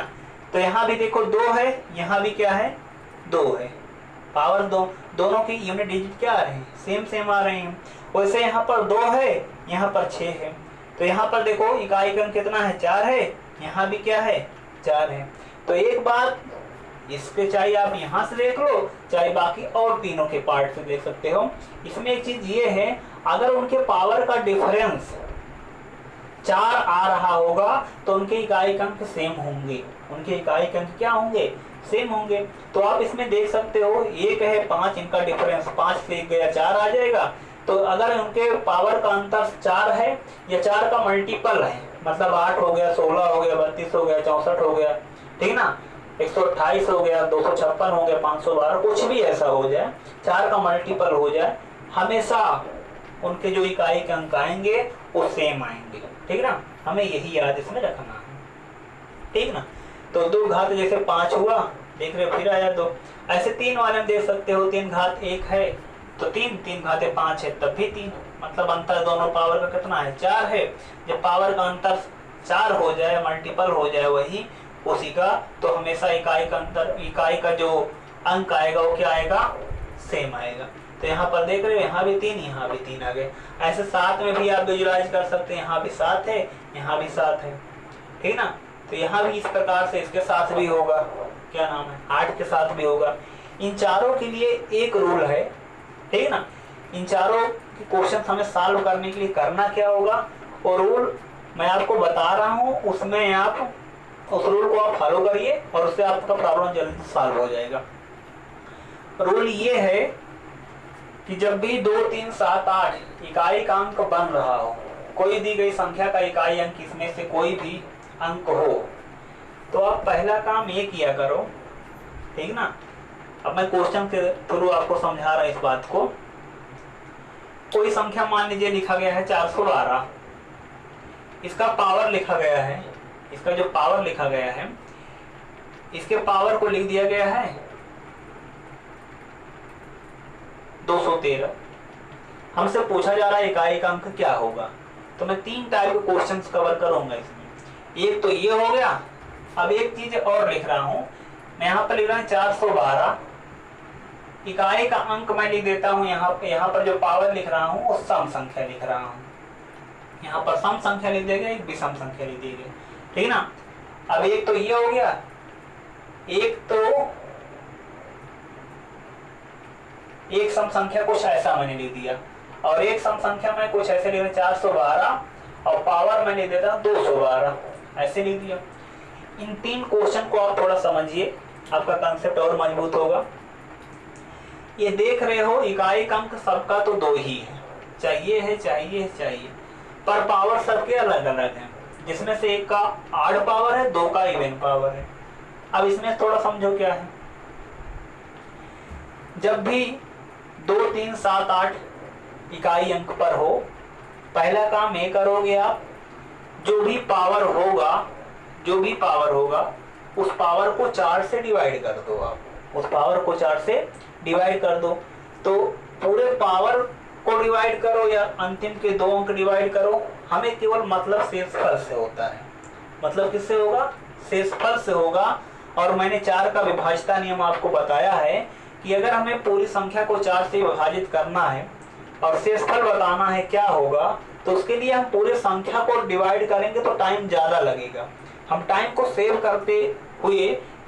तो यहाँ भी देखो 2 है, यहाँ भी क्या है 2 है, पावर 2, दोनों की यूनिट डिजिट क्या आ रहे हैं, सेम सेम आ रहे हैं। वैसे यहाँ पर 2 है, यहाँ पर 6 है, तो यहाँ पर देखो इकाई क्रम कितना है, 4 है, यहाँ भी क्या है 4 है। तो एक बात इसके चाहे आप यहाँ से देख लो, चाहे बाकी और तीनों के पार्ट से देख सकते हो। इसमें एक चीज ये है, अगर उनके पावर का डिफरेंस 4 आ रहा होगा तो उनके इकाई अंक सेम होंगे, उनके इकाई अंक क्या होंगे, सेम होंगे। तो आप इसमें देख सकते हो 1 है 5, इनका डिफरेंस 5 से 1 गया 4 आ जाएगा। तो अगर उनके पावर का अंतर 4 है या 4 का मल्टीपल है, मतलब 8 हो गया, 16 हो गया, 32 हो गया, 64 हो गया, ठीक ना, 128 हो गया, 256 हो गया, 512, कुछ भी ऐसा हो जाए, 4 का मल्टीपल हो जाए, हमेशा उनके जो इकाई के अंक आएंगे वो सेम आएंगे, ठीक ना। हमें यही याद इसमें रखना है, ठीक ना। तो 2 घात जैसे 5 हुआ, देख रहे हो फिर आया 2। ऐसे 3 वाले में देख सकते हो, 3 घात 1 है तो 3, 3 घाते 5 है तब भी 3, मतलब अंतर दोनों पावर का कितना है 4 है। जब पावर का अंतर 4 हो जाए, मल्टीपल हो जाए वही, उसी का, तो हमेशा इकाई का अंतर, इकाई का जो अंक आएगा वो क्या आएगा, सेम आएगा। तो यहाँ पर देख रहे हो यहाँ भी 3, यहाँ भी 3 आ गए। ऐसे 7 में भी आप विजुलाइज कर सकते हैं, यहाँ भी 7 है, यहाँ भी 7 है, ठीक ना। तो यहाँ भी इस प्रकार से इसके साथ भी होगा, क्या नाम है, 8 के साथ भी होगा। इन चारों के लिए एक रूल है, ठीक ना। इन चारों क्वेश्चन हमें सॉल्व करने के लिए करना क्या होगा, और रूल मैं आपको बता रहा हूँ, उसमें आप उस रूल को आप फॉलो करिए और उससे आपका प्रॉब्लम जल्दी सॉल्व हो जाएगा। रूल ये है कि जब भी 2, 3, 7, 8 इकाई का अंक बन रहा हो, कोई दी गई संख्या का इकाई अंक इसमें से कोई भी अंक हो, तो आप पहला काम ये किया करो, ठीक ना। अब मैं क्वेश्चन के थ्रू आपको समझा रहा इस बात को। कोई संख्या मान लीजिए लिखा गया है 412, इसका पावर लिखा गया है, इसका जो पावर लिखा गया है, इसके पावर को लिख दिया गया है 213। हमसे पूछा जा रहा है इकाई का अंक क्या होगा। तो मैं 3 टाइप के क्वेश्चंस कवर करूंगा इसमें। एक तो ये हो गया। अब एक चीज और लिख रहा हूं मैं, यहाँ पर लिख रहा हूँ 412, इकाई का अंक मैं लिख देता हूँ यहाँ पर जो पावर लिख रहा हूँ वो सम संख्या लिख रहा हूँ। यहाँ पर सम संख्या लिख देगा, एक विषम संख्या लिख देगा, ठीक ना। अब एक तो ये हो गया, एक सम संख्या कुछ ऐसा मैंने लिख दिया, और एक सम संख्या मैं कुछ ऐसे लिख रहा 412 और पावर मैं लिख देता 212, ऐसे लिख दिया। इन 3 क्वेश्चन को आप थोड़ा समझिए, आपका कंसेप्ट और मजबूत होगा। ये देख रहे हो इकाई का अंक सबका तो 2 ही है, चाहिए, पर पावर सबके अलग अलग हैं, जिसमें से एक का ऑड पावर है, 2 का इवन पावर है। अब इसमें थोड़ा समझो क्या है। जब भी 2, 3, 7, 8 इकाई अंक पर हो, पहला काम ये करोगे आप, जो भी पावर होगा उस पावर को 4 से डिवाइड कर दो। आप उस पावर को 4 से डिवाइड कर दो। तो पूरे पावर को डिवाइड करो या अंतिम के 2 अंक डिवाइड करो, हमें केवल मतलब शेषफल से होता है। मतलब किससे होगा, शेषफल से होगा। और मैंने 4 का विभाज्यता नियम आपको बताया है कि अगर हमें पूरी संख्या को 4 से विभाजित करना है और शेषफल बताना है क्या होगा, तो उसके लिए हम पूरे संख्या को डिवाइड करेंगे तो टाइम ज्यादा लगेगा। हम टाइम को सेव करते हुए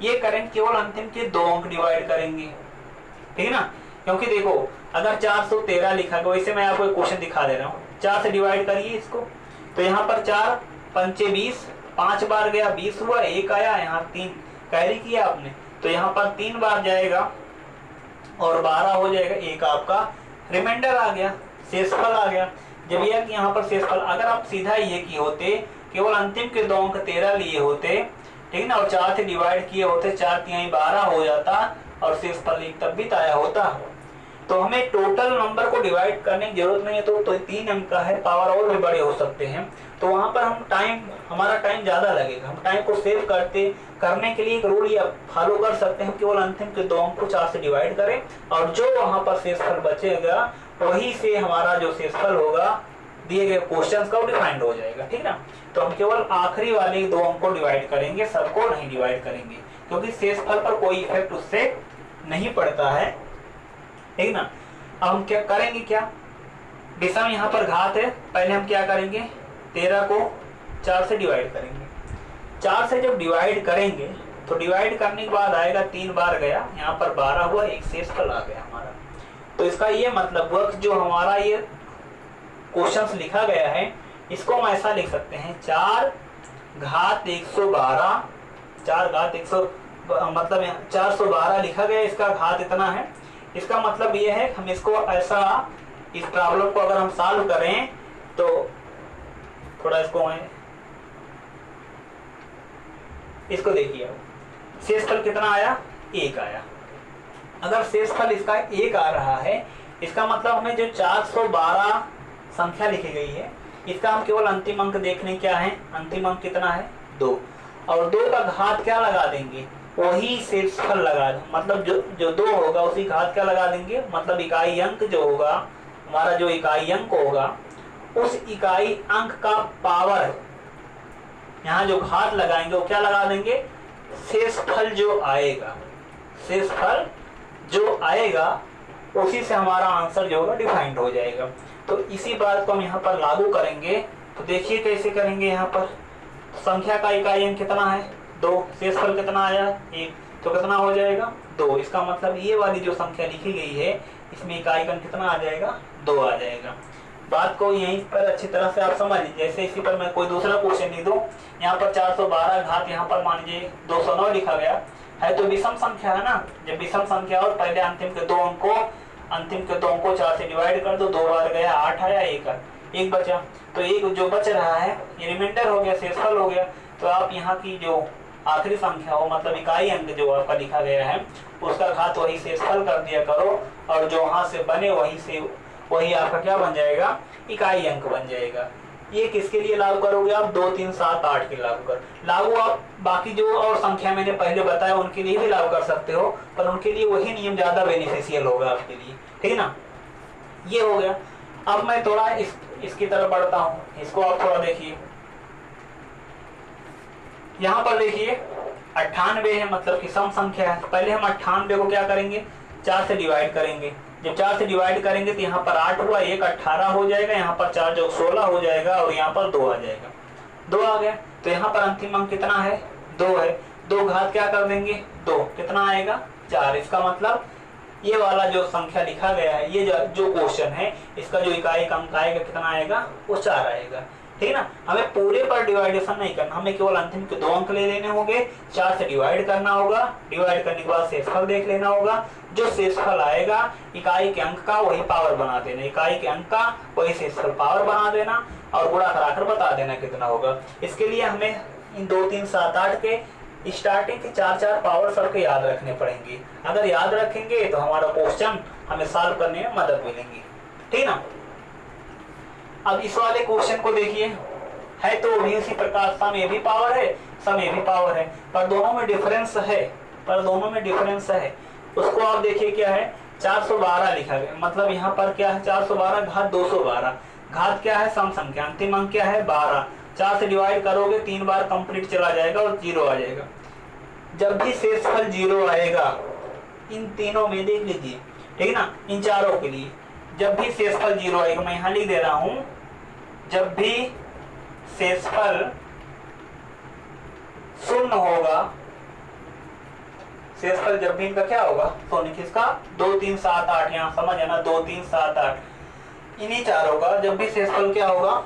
ये करेंगे, केवल अंतिम के 2 अंक डिवाइड करेंगे, ठीक है ना। क्योंकि देखो अगर 413 लिखा गया, वैसे मैं आपको एक क्वेश्चन दिखा दे रहा हूँ, 4 से डिवाइड करिए इसको। तो यहाँ पर 4 पंचे 20, 5 बार गया 20 हुआ, 1 आया, यहाँ 3 कैरी किया आपने, तो यहाँ पर 3 बार जाएगा और 12 हो जाएगा, 1 आपका रिमाइंडर आ गया, शेषफल आ गया। जब यह यहाँ पर शेषफल, अगर आप सीधा ये किए होते, केवल अंतिम के 2 अंक 13 लिए होते, ठीक ना, और 4 से डिवाइड किए होते, 4 3 12 हो जाता और शेषफल 1 तब भी आया होता। तो हमें टोटल नंबर को डिवाइड करने की जरूरत नहीं है। तो 3 अंक का है, पावर और भी बड़े हो सकते हैं, तो वहां पर हमारा टाइम ज्यादा लगेगा। हम टाइम को सेव करने के लिए एक रूल या फॉलो कर सकते हैं, केवल अंतिम के 2 अंक को 4 से डिवाइड करें और जो वहां पर शेषफल बचेगा वही से हमारा जो शेषफल होगा दिए गए क्वेश्चन का डिफाइंड हो जाएगा, ठीक ना। तो हम केवल आखिरी वाले 2 अंक को डिवाइड करेंगे, सबको नहीं डिवाइड करेंगे, क्योंकि शेषफल पर कोई इफेक्ट उससे नहीं पड़ता है, ठीक ना। अब हम क्या करेंगे, क्या विषम यहाँ पर घात है, पहले हम क्या करेंगे, 13 को 4 से डिवाइड करेंगे। 4 से जब डिवाइड करेंगे तो डिवाइड करने के बाद आएगा 3 बार गया, यहाँ पर 12 हुआ, एक शेषफल आ गया हमारा। तो इसका ये मतलब हुआ कि जो हमारा ये क्वेश्चन लिखा गया है इसको हम ऐसा लिख सकते हैं, 4 घात 112, 4 घात 100 मतलब 412 लिखा गया, इसका घात इतना है। इसका मतलब ये है हम इसको ऐसा, इस प्रॉब्लम को अगर हम सॉल्व करें तो थोड़ा इसको देखिए, शेषफल कितना आया, 1 आया। अगर शेषफल इसका 1 आ रहा है, इसका मतलब हमें जो 412 संख्या लिखी गई है इसका हम केवल अंतिम अंक देखने क्या है, अंतिम अंक कितना है, 2, और 2 का घात क्या लगा देंगे, वही शेषफल लगा दें, मतलब जो 2 होगा उसी घात क्या लगा देंगे, मतलब इकाई अंक जो होगा हमारा, जो इकाई अंक होगा उस इकाई अंक का पावर, यहाँ जो घात लगाएंगे वो क्या लगा देंगे, शेषफल जो आएगा, शेषफल जो आएगा उसी से हमारा आंसर जो होगा डिफाइंड हो जाएगा। तो इसी बात को हम यहाँ पर लागू करेंगे। तो देखिए कैसे करेंगे। यहाँ पर संख्या का इकाई अंक कितना है 2, शेषफल कितना आया 1, तो कितना हो जाएगा 2। इसका मतलब ये वाली जो संख्या लिखी गई है इसमें इकाई अंक कितना आ जाएगा 2 आ जाएगा। बात को यहीं पर अच्छी तरह से आप समझ लीजिए। जैसे इसी पर मैं कोई दूसरा क्वेश्चन लिख दूं, यहाँ पर 412 घात यहाँ पर मान लीजिए 209 लिखा गया है, तो विषम संख्या है ना। जब विषम संख्या और पहले अंतिम के दो अंकों 4 से डिवाइड कर दो, 2 बार गया 8 आया, एक बचा, तो एक जो बच रहा है ये रिमाइंडर हो गया, शेषफल हो गया। तो आप यहाँ की जो आखिरी संख्या हो मतलब इकाई अंक जो आपका लिखा गया है उसका घात वही शेषफल कर दिया करो, और जो वहां से बने वही आपका क्या बन जाएगा इकाई अंक बन जाएगा। ये किसके लिए लागू करोगे आप 2 3 7 8 के लागू आप बाकी जो और संख्या मैंने पहले बताया उनके लिए भी लागू कर सकते हो, पर उनके लिए वही नियम ज्यादा बेनिफिशियल होगा आपके लिए, ठीक है ना। ये हो गया। अब मैं थोड़ा इसकी तरफ बढ़ता हूँ, इसको आप थोड़ा देखिए। यहाँ पर देखिए 98 है मतलब कि सम संख्या है। पहले हम 98 को क्या करेंगे 4 से डिवाइड करेंगे। जब 4 से डिवाइड करेंगे तो यहाँ पर 8 हुआ, 1 18 हो जाएगा, यहाँ पर 4 जो 16 हो जाएगा, और यहाँ पर 2 आ जाएगा। 2 आ गया तो यहाँ पर अंतिम अंक कितना है 2 है। 2 घात क्या कर देंगे 2, कितना आएगा 4। इसका मतलब ये वाला जो संख्या लिखा गया है, ये जो क्वेश्चन है इसका जो इकाई अंक आएगा कितना आएगा वो 4 आएगा, ठीक है ना। हमें पूरे पर डिवाइडेशन नहीं करना, हमें केवल अंतिम के 2 अंक ले लेने होंगे, 4 से डिवाइड करना होगा, डिवाइड करने के बाद शेषफल देख लेना होगा। जो शेषफल आएगा इकाई के अंक का वही पावर बना देना, इकाई के अंक का वही शेषफल पावर बना देना, और गुणा कराकर बता देना कितना होगा। इसके लिए हमें इन 2 3 7 8 के स्टार्टिंग के 4 पावर सबके याद रखने पड़ेंगे। अगर याद रखेंगे तो हमारा क्वेश्चन हमें सॉल्व करने में मदद मिलेगी, ठीक ना। अब इस वाले क्वेश्चन को देखिए, है तो भी उसी प्रकार सम ए भी पावर है, सम ए भी पावर है, पर दोनों में डिफरेंस है। उसको आप देखिए क्या है 412 लिखा गया, मतलब यहाँ पर क्या है 412 घात 212, घात क्या है सम संख्या, अंतिम अंक क्या है 12। 4 से डिवाइड करोगे 3 बार कंप्लीट चला जाएगा और 0 आ जाएगा। जब भी शेषफल 0 आएगा इन तीनों में देख लीजिए, ठीक है ना, इन चारों के लिए जब भी शेषफल 0 आएगा, मैं यहाँ लिख दे रहा हूं, जब भी शेषफल 0 होगा, शेषफल जब भी इनका क्या होगा शून्य, किसका 2 3 7 8, यहाँ समझ है ना 2 3 7 8, इन्हीं चारों का जब भी शेषफल क्या होगा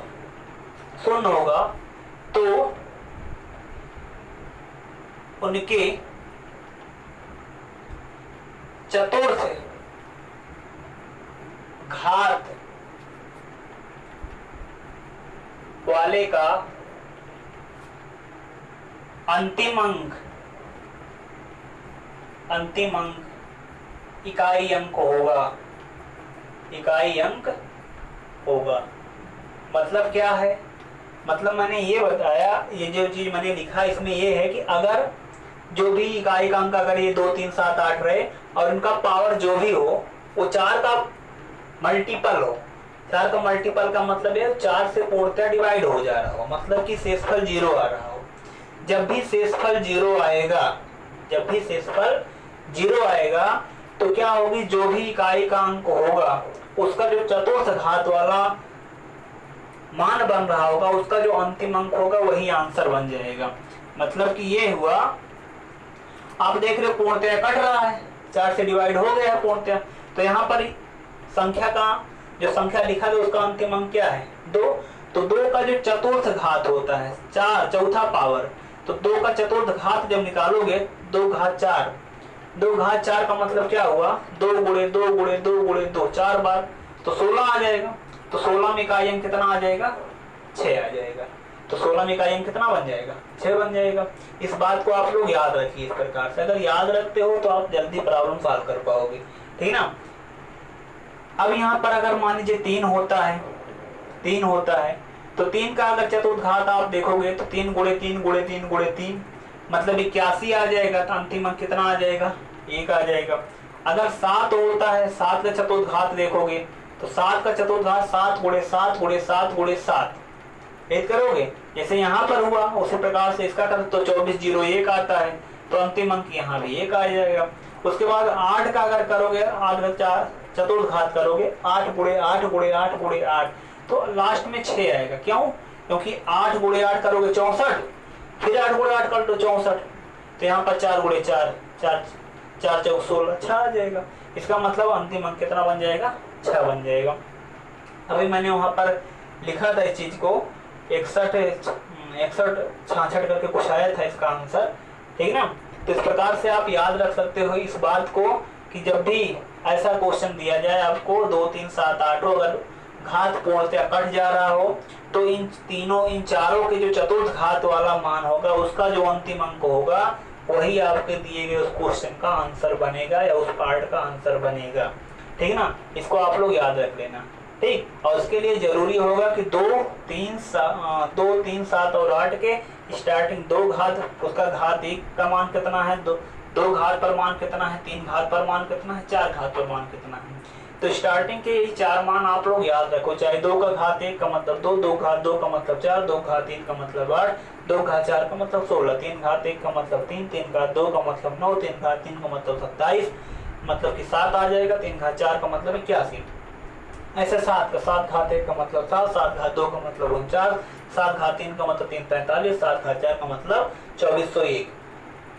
0 होगा, तो उनके चतुर्थ घात वाले का अंतिम अंक इकाई अंक होगा। मतलब क्या है, मतलब मैंने ये बताया, ये जो चीज मैंने लिखा इसमें ये है कि अगर जो भी इकाई का अंक अगर ये 2 3 7 8 रहे और इनका पावर जो भी हो वो 4 का मल्टीपल हो, 4 का मल्टीपल का मतलब है 4 से पूर्णतः डिवाइड हो जा रहा हो, मतलब कि शेषफल 0 आ रहा हो। जब भी शेषफल 0 आएगा तो क्या होगी, जो भी इकाई का अंक होगा उसका जो चतुर्थ घात वाला मान बन रहा होगा उसका जो अंतिम अंक होगा वही आंसर बन जाएगा। मतलब कि ये हुआ, आप देख रहे हो पूर्णतः कट रहा है, 4 से डिवाइड हो गया है पूर्णतः, तो यहाँ पर संख्या का जो संख्या लिखा है उसका अंतिम अंक क्या है 2, तो 2 का जो चतुर्थ घात होता है 4, चौथा पावर, तो 2 का चतुर्थ घात जब निकालोगे 2 घात 4, 2 घात 4 का मतलब क्या हुआ 2 गुणे 2 गुणे 2 गुणे 2, 4 बार, तो 16 आ जाएगा। तो 16 में इकाई अंक कितना आ जाएगा 6 आ जाएगा। तो 16 में इकाई अंक कितना बन जाएगा 6 बन जाएगा। इस बात को आप लोग याद रखिए इस प्रकार से, अगर याद रखते हो तो आप जल्दी प्रॉब्लम सॉल्व कर पाओगे, ठीक ना। अब यहाँ पर अगर मान लीजिए 3 होता है तो 3 का अगर चतुर्थ घात आप देखोगे तो 3 गुणे 3 गुणे 3 गुणे 3 मतलब 81 आ जाएगा। तो अंतिम अंक कितना आ जाएगा 1 आ जाएगा। अगर 7 होता है, 7 का चतुर्थ घात देखोगे तो 7 का चतुर्थ घात 7 गुणे 7 गुणे 7 गुणे 7, यदि करोगे जैसे यहाँ पर हुआ उसी प्रकार से इसका कर तो 2401 आता है, तो अंतिम अंक यहाँ भी 1 आ जाएगा। उसके बाद 8 का अगर करोगे 8 का 4 चतुर्घात करोगे 8 गुणे 8 गुणे 8 गुणे 8 तो लास्ट में 6 आएगा। क्यों? क्योंकि 8 गुणे 8 करोगे 64, फिर 8 गुणे 8 कर दो 64, तो यहाँ पर 4 गुणे 4 4 4 चौक 16 6 आ जाएगा। इसका मतलब अंतिम अंक कितना बन जाएगा? 6 बन जाएगा। अभी मैंने वहां पर लिखा था इस चीज को 61 66 करके कुछ आया था इसका आंसर, ठीक ना। तो इस प्रकार से आप याद रख सकते हो इस बात को कि जब भी ऐसा क्वेश्चन दिया जाए आपको 2 3 7 8 अगर घात पूर्णतः कट जा रहा हो तो इन चारों के जो चतुर्थ घात वाला मान होगा उसका जो अंतिम अंक होगा वही आपके दिए गए उस क्वेश्चन का आंसर बनेगा या उस पार्ट का आंसर बनेगा, ठीक ना। इसको आप लोग याद रख लेना, ठीक। और उसके लिए जरूरी होगा कि 2 3 7 और 8 के स्टार्टिंग 2 घात, उसका घात 1 का मान कितना है, 2 घात पर मान कितना है, 3 घात पर मान कितना है, 4 घात पर मान कितना है। तो स्टार्टिंग के ये 4 मान आप लोग याद रखो, चाहे 2 का घात 1 का मतलब 2, 2 घात 2 का मतलब 4, 2 घात 3 का मतलब 8, 2 घात 4 का मतलब 16, 3 घात 1 का मतलब 3, 3 घात 2 का मतलब 9, 3 घात 3 का मतलब 27, मतलब कि 7 आ जाएगा, 3 घात 4 का मतलब 81, ऐसे 7 घात 1 का मतलब 7, 7 घात 2 का मतलब 49, 7 घात 3 का मतलब 3 45, 7 घात 4 का मतलब 2401।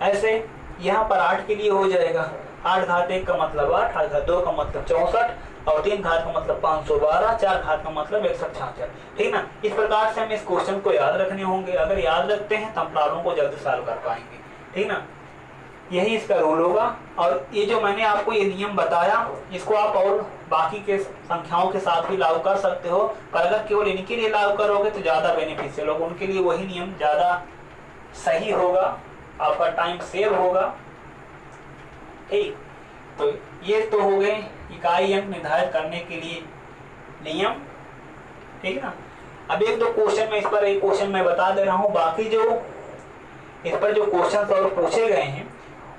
ऐसे यहाँ पर 8 के लिए हो जाएगा 8 घात 1 का मतलब 8, 8 घात 2 का मतलब 64 और 3 घात का मतलब 512, 4 घात का मतलब 166, ठीक ना। इस प्रकार से हमें इस क्वेश्चन को याद रखने होंगे। अगर याद रखते हैं तो हम प्रॉब्लम को जल्दी सॉल्व कर पाएंगे, ठीक ना। यही इसका रूल होगा। और ये जो मैंने आपको ये नियम बताया इसको आप और बाकी के संख्याओं के साथ भी लागू कर सकते हो, पर अगर केवल इनके लिए लागू करोगे तो ज्यादा बेनिफिशियल होगा, उनके लिए वही नियम ज्यादा सही होगा, आपका टाइम सेव होगा, ठीक। तो ये तो हो गए इकाई अंक निर्धारित करने के लिए नियम, ठीक ना। अब 1-2 क्वेश्चन में इस पर एक क्वेश्चन मैं बता दे रहा हूँ, बाकी जो इस पर जो क्वेश्चन और पूछे गए हैं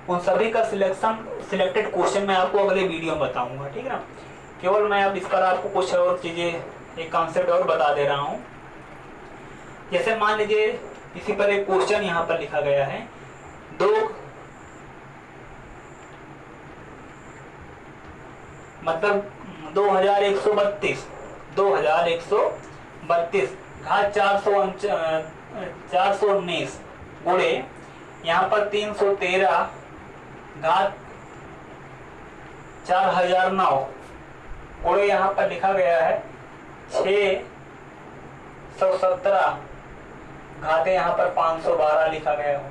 उन सभी का सिलेक्टेड क्वेश्चन मैं आपको अगले वीडियो में बताऊंगा, ठीक है ना। केवल मैं अब इस पर आपको कुछ और चीजें एक कॉन्सेप्ट और बता दे रहा हूँ। जैसे मान लीजिए इसी पर एक क्वेश्चन यहाँ पर लिखा गया है, 2 मतलब 2132 घात 419 गुणे यहाँ पर 313 घात 4009 गुणे यहाँ पर लिखा गया है 617 घाते यहाँ पर 512 लिखा गया हो,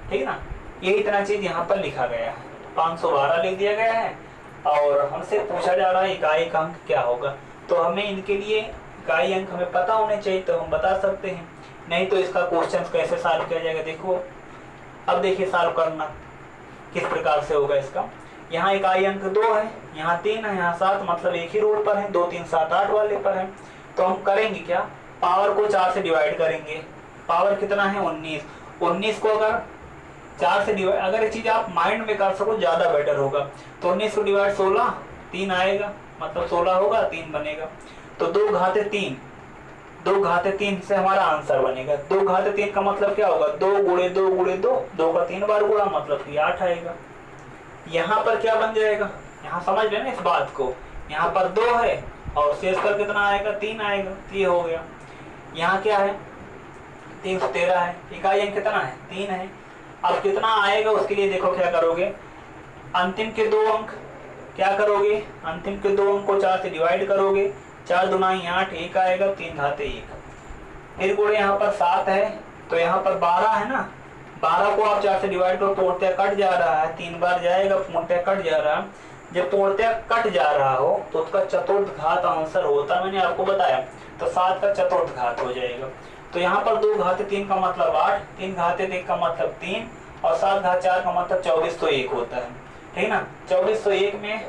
ठीक ना। ये इतना चीज यहाँ पर लिखा गया है, 512 लिख दिया गया है और हमसे पूछा जा रहा है इकाई का अंक क्या होगा। तो हमें इनके लिए इकाई अंक हमें पता होने चाहिए तो हम बता सकते हैं, नहीं तो इसका क्वेश्चन कैसे सॉल्व किया जाएगा। देखो अब देखिए सॉल्व करना किस प्रकार से होगा इसका। यहाँ इकाई अंक 2 है, यहाँ 3 है, यहाँ 7, मतलब एक ही रूट पर है, 2 3 7 8 वाले पर है। तो हम करेंगे क्या, पावर को 4 से डिवाइड करेंगे। पावर कितना है 19 को अगर 4 से डिवाइड, अगर ये चीज आप माइंड में कर सको ज्यादा बेटर होगा। तो 19 को डिवाइड 16 3 आएगा, मतलब 16 होगा 3 बनेगा। तो 2 घाते 3 से हमारा आंसर बनेगा। 2 घाते 3 का मतलब क्या होगा, 2 गुणे 2 गुणे 2 का 3 बार गुणा, मतलब कि 8 आएगा। यहाँ पर क्या बन जाएगा, यहाँ समझ लेना इस बात को, यहाँ पर 2 है और शेष पर कितना आएगा 3 आएगा, ये हो गया। यहाँ क्या है 313 है, इकाई अंक कितना है 3 है। अब कितना आएगा उसके लिए देखो क्या करोगे, अंतिम के 2 अंक क्या करोगे, अंतिम के 2 अंक को 4 से डिवाइड करोगे, 4 दूनाई 8, 1 आएगा, 3 घाते 1। फिर गुणे यहाँ पर 7 है तो यहाँ पर 12 है ना, 12 को आप 4 से डिवाइड करो, पूर्णतः कट जा रहा है, 3 बार जाएगा, पूर्णतः कट जा रहा है। जब पूर्णतः कट जा रहा हो तो उसका चतुर्थ घात आंसर होता, मैंने आपको बताया, तो 7 का चतुर्थ घात हो जाएगा। तो यहाँ पर 2 घाते 3 का मतलब 8, 3 घाते 1 का मतलब 3 और 7 घात 4 का मतलब 2401 होता है, ठीक ना। 2401 में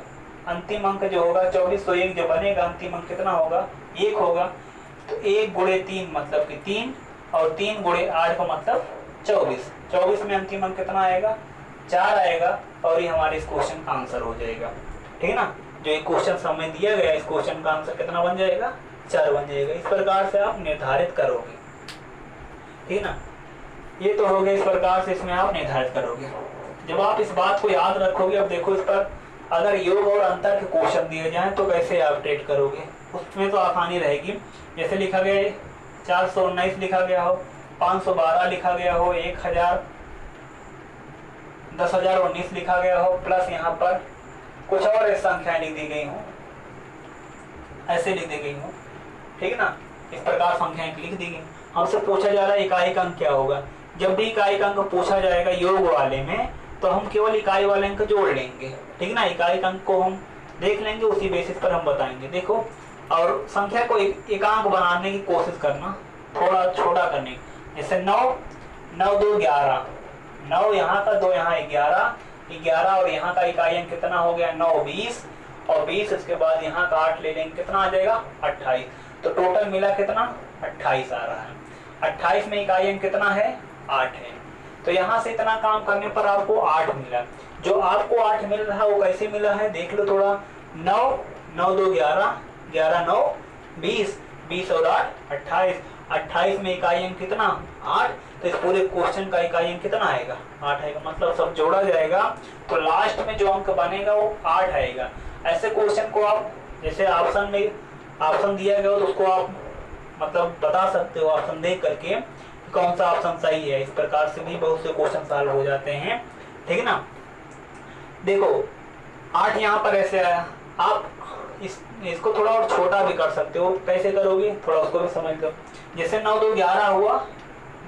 अंतिम अंक जो होगा 2401 जो बनेगा, अंतिम अंक कितना होगा 1 होगा। तो 1 गुणे 3 मतलब कि 3 और 3 गुणे 8 का मतलब 24। 24 में अंतिम अंक कितना आएगा 4 आएगा और ये हमारे इस क्वेश्चन का आंसर हो जाएगा, ठीक है ना। जो ये क्वेश्चन हमें दिया गया इस क्वेश्चन का आंसर कितना बन जाएगा 4 बन जाएगा। इस प्रकार से आप निर्धारित करोगे, ठीक ना। ये तो हो गया, इस प्रकार से इसमें आप निर्धारित करोगे। जब आप इस बात को याद रखोगे, अब देखो इस पर अगर योग और अंतर के क्वेश्चन दिए जाएं तो कैसे आप ट्रीट करोगे, उसमें तो आसानी रहेगी। जैसे लिखा गया है 419 लिखा गया हो, 512 लिखा गया हो, 1000 10,019 लिखा गया हो, प्लस यहाँ पर कुछ और संख्याएं लिख दी गई हो, ऐसे लिख दी गई हो, ठीक है ना। इस प्रकार संख्याएं लिख दी गई। हमसे पूछा जा रहा है इकाई का अंक क्या होगा। जब भी इकाई का अंक पूछा जाएगा योग वाले में तो हम केवल इकाई वाले अंक जोड़ लेंगे, ठीक ना। इकाई का अंक को हम देख लेंगे, उसी बेसिस पर हम बताएंगे। देखो, और संख्या को एकांक बनाने की कोशिश करना, थोड़ा छोटा करने। जैसे 9 9 2 11, 9 यहाँ का, 2 यहाँ, 11 11, और यहाँ का इकाई अंक कितना हो गया 9 20, और 20 इसके बाद यहाँ का 8 ले लेंगे, कितना आ जाएगा 28। तो टोटल मिला कितना 28 आ रहा है। 28 में इकाई अंक कितना है 8 है। तो यहाँ से इतना काम करने पर आपको 8 मिला। जो आपको 8 मिल रहा है वो कैसे मिला है देख लो थोड़ा। 9 9 2 11, 11 9 20, 20 और 8 28, 28 में इकाई अंक कितना 8। तो इस पूरे क्वेश्चन का इकाई अंक कितना आएगा 8 आएगा। मतलब सब जोड़ा जाएगा तो लास्ट में जो अंक बनेगा वो 8 आएगा। ऐसे क्वेश्चन को आप जैसे ऑप्शन में ऑप्शन दिया गया हो तो उसको आप मतलब बता सकते हो ऑप्शन देख करके कौन सा ऑप्शन सही है। इस प्रकार से भी बहुत से क्वेश्चन सॉल्व हो जाते हैं, ठीक है ना। देखो 8 यहाँ पर ऐसे आया, आप इसको थोड़ा और छोटा भी कर सकते हो। कैसे करोगे थोड़ा उसको भी समझ लो। जैसे 9 2 11 हुआ,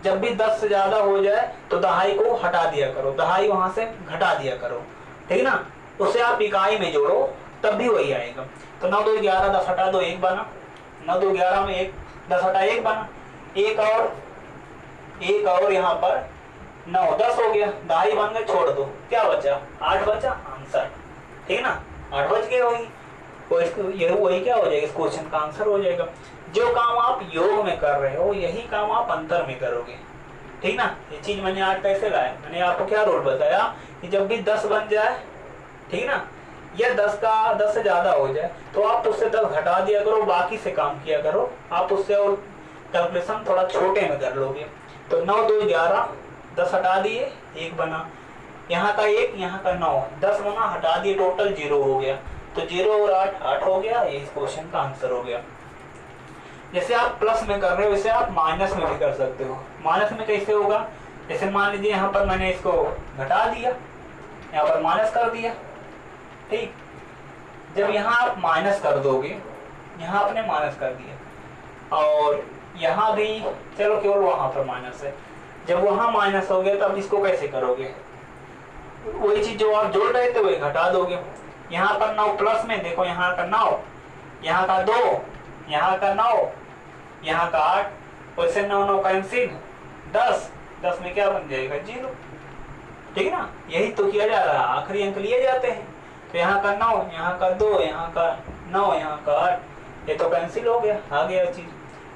जब भी 10 से ज्यादा हो जाए तो दहाई को हटा दिया करो, दहाई वहां से घटा दिया करो, ठीक ना। उसे आप इकाई में जोड़ो तब भी वही आएगा। तो 9 2 11, 10 हटा दो 1 बना। 9 2 11 में 1 10 हटा 1 बना। एक और यहाँ पर 9 10 हो गया, दहाई बन गए, छोड़ दो, क्या बचा 8 बचा आंसर, ठीक ना। 8 बच गए वही, ये वही क्या हो जाएगा इस क्वेश्चन का आंसर हो जाएगा। जो काम आप योग में कर रहे हो यही काम आप अंतर में करोगे, ठीक ना। ये चीज मैंने आज कैसे लाया, मैंने आपको क्या रूल बताया कि जब भी 10 बन जाए, ठीक ना, या 10 से ज्यादा हो जाए तो आप उससे 10 घटा दिया करो, बाकी से काम किया करो। आप उससे और कैलकुलेशन थोड़ा छोटे में कर लोगे। तो 9 2 11, 10 हटा दिए 1 बना, यहाँ का 1 यहाँ का 9 10 बना, हटा दिए, टोटल 0 हो गया। तो 0 और 8 8 हो गया, ये इस क्वेश्चन का आंसर हो गया। जैसे आप प्लस में कर रहे हो वैसे आप माइनस में भी कर सकते हो। माइनस में कैसे होगा, जैसे मान लीजिए यहाँ पर मैंने इसको घटा दिया, यहाँ पर माइनस कर दिया, ठीक। जब यहाँ आप माइनस कर दोगे, यहाँ आपने माइनस कर दिया, और यहाँ भी चलो केवल वहां पर माइनस है। जब वहां माइनस हो गया तब इसको कैसे करोगे, वही चीज जो आप जोड़ रहे थे वही घटा दोगे। यहाँ पर 9 प्लस में देखो, यहाँ का 9, यहाँ का 2, यहाँ का 9, यहाँ का 8, वैसे 9 9 कैंसिल, 10 में क्या बन जाएगा 0, ठीक ना। यही तो किया जा रहा है, आखिरी अंक लिए जाते हैं। तो यहाँ का 9, यहाँ का 2, यहाँ का 9, यहाँ का 8, ये तो कैंसिल हो गया, आ गया चीज।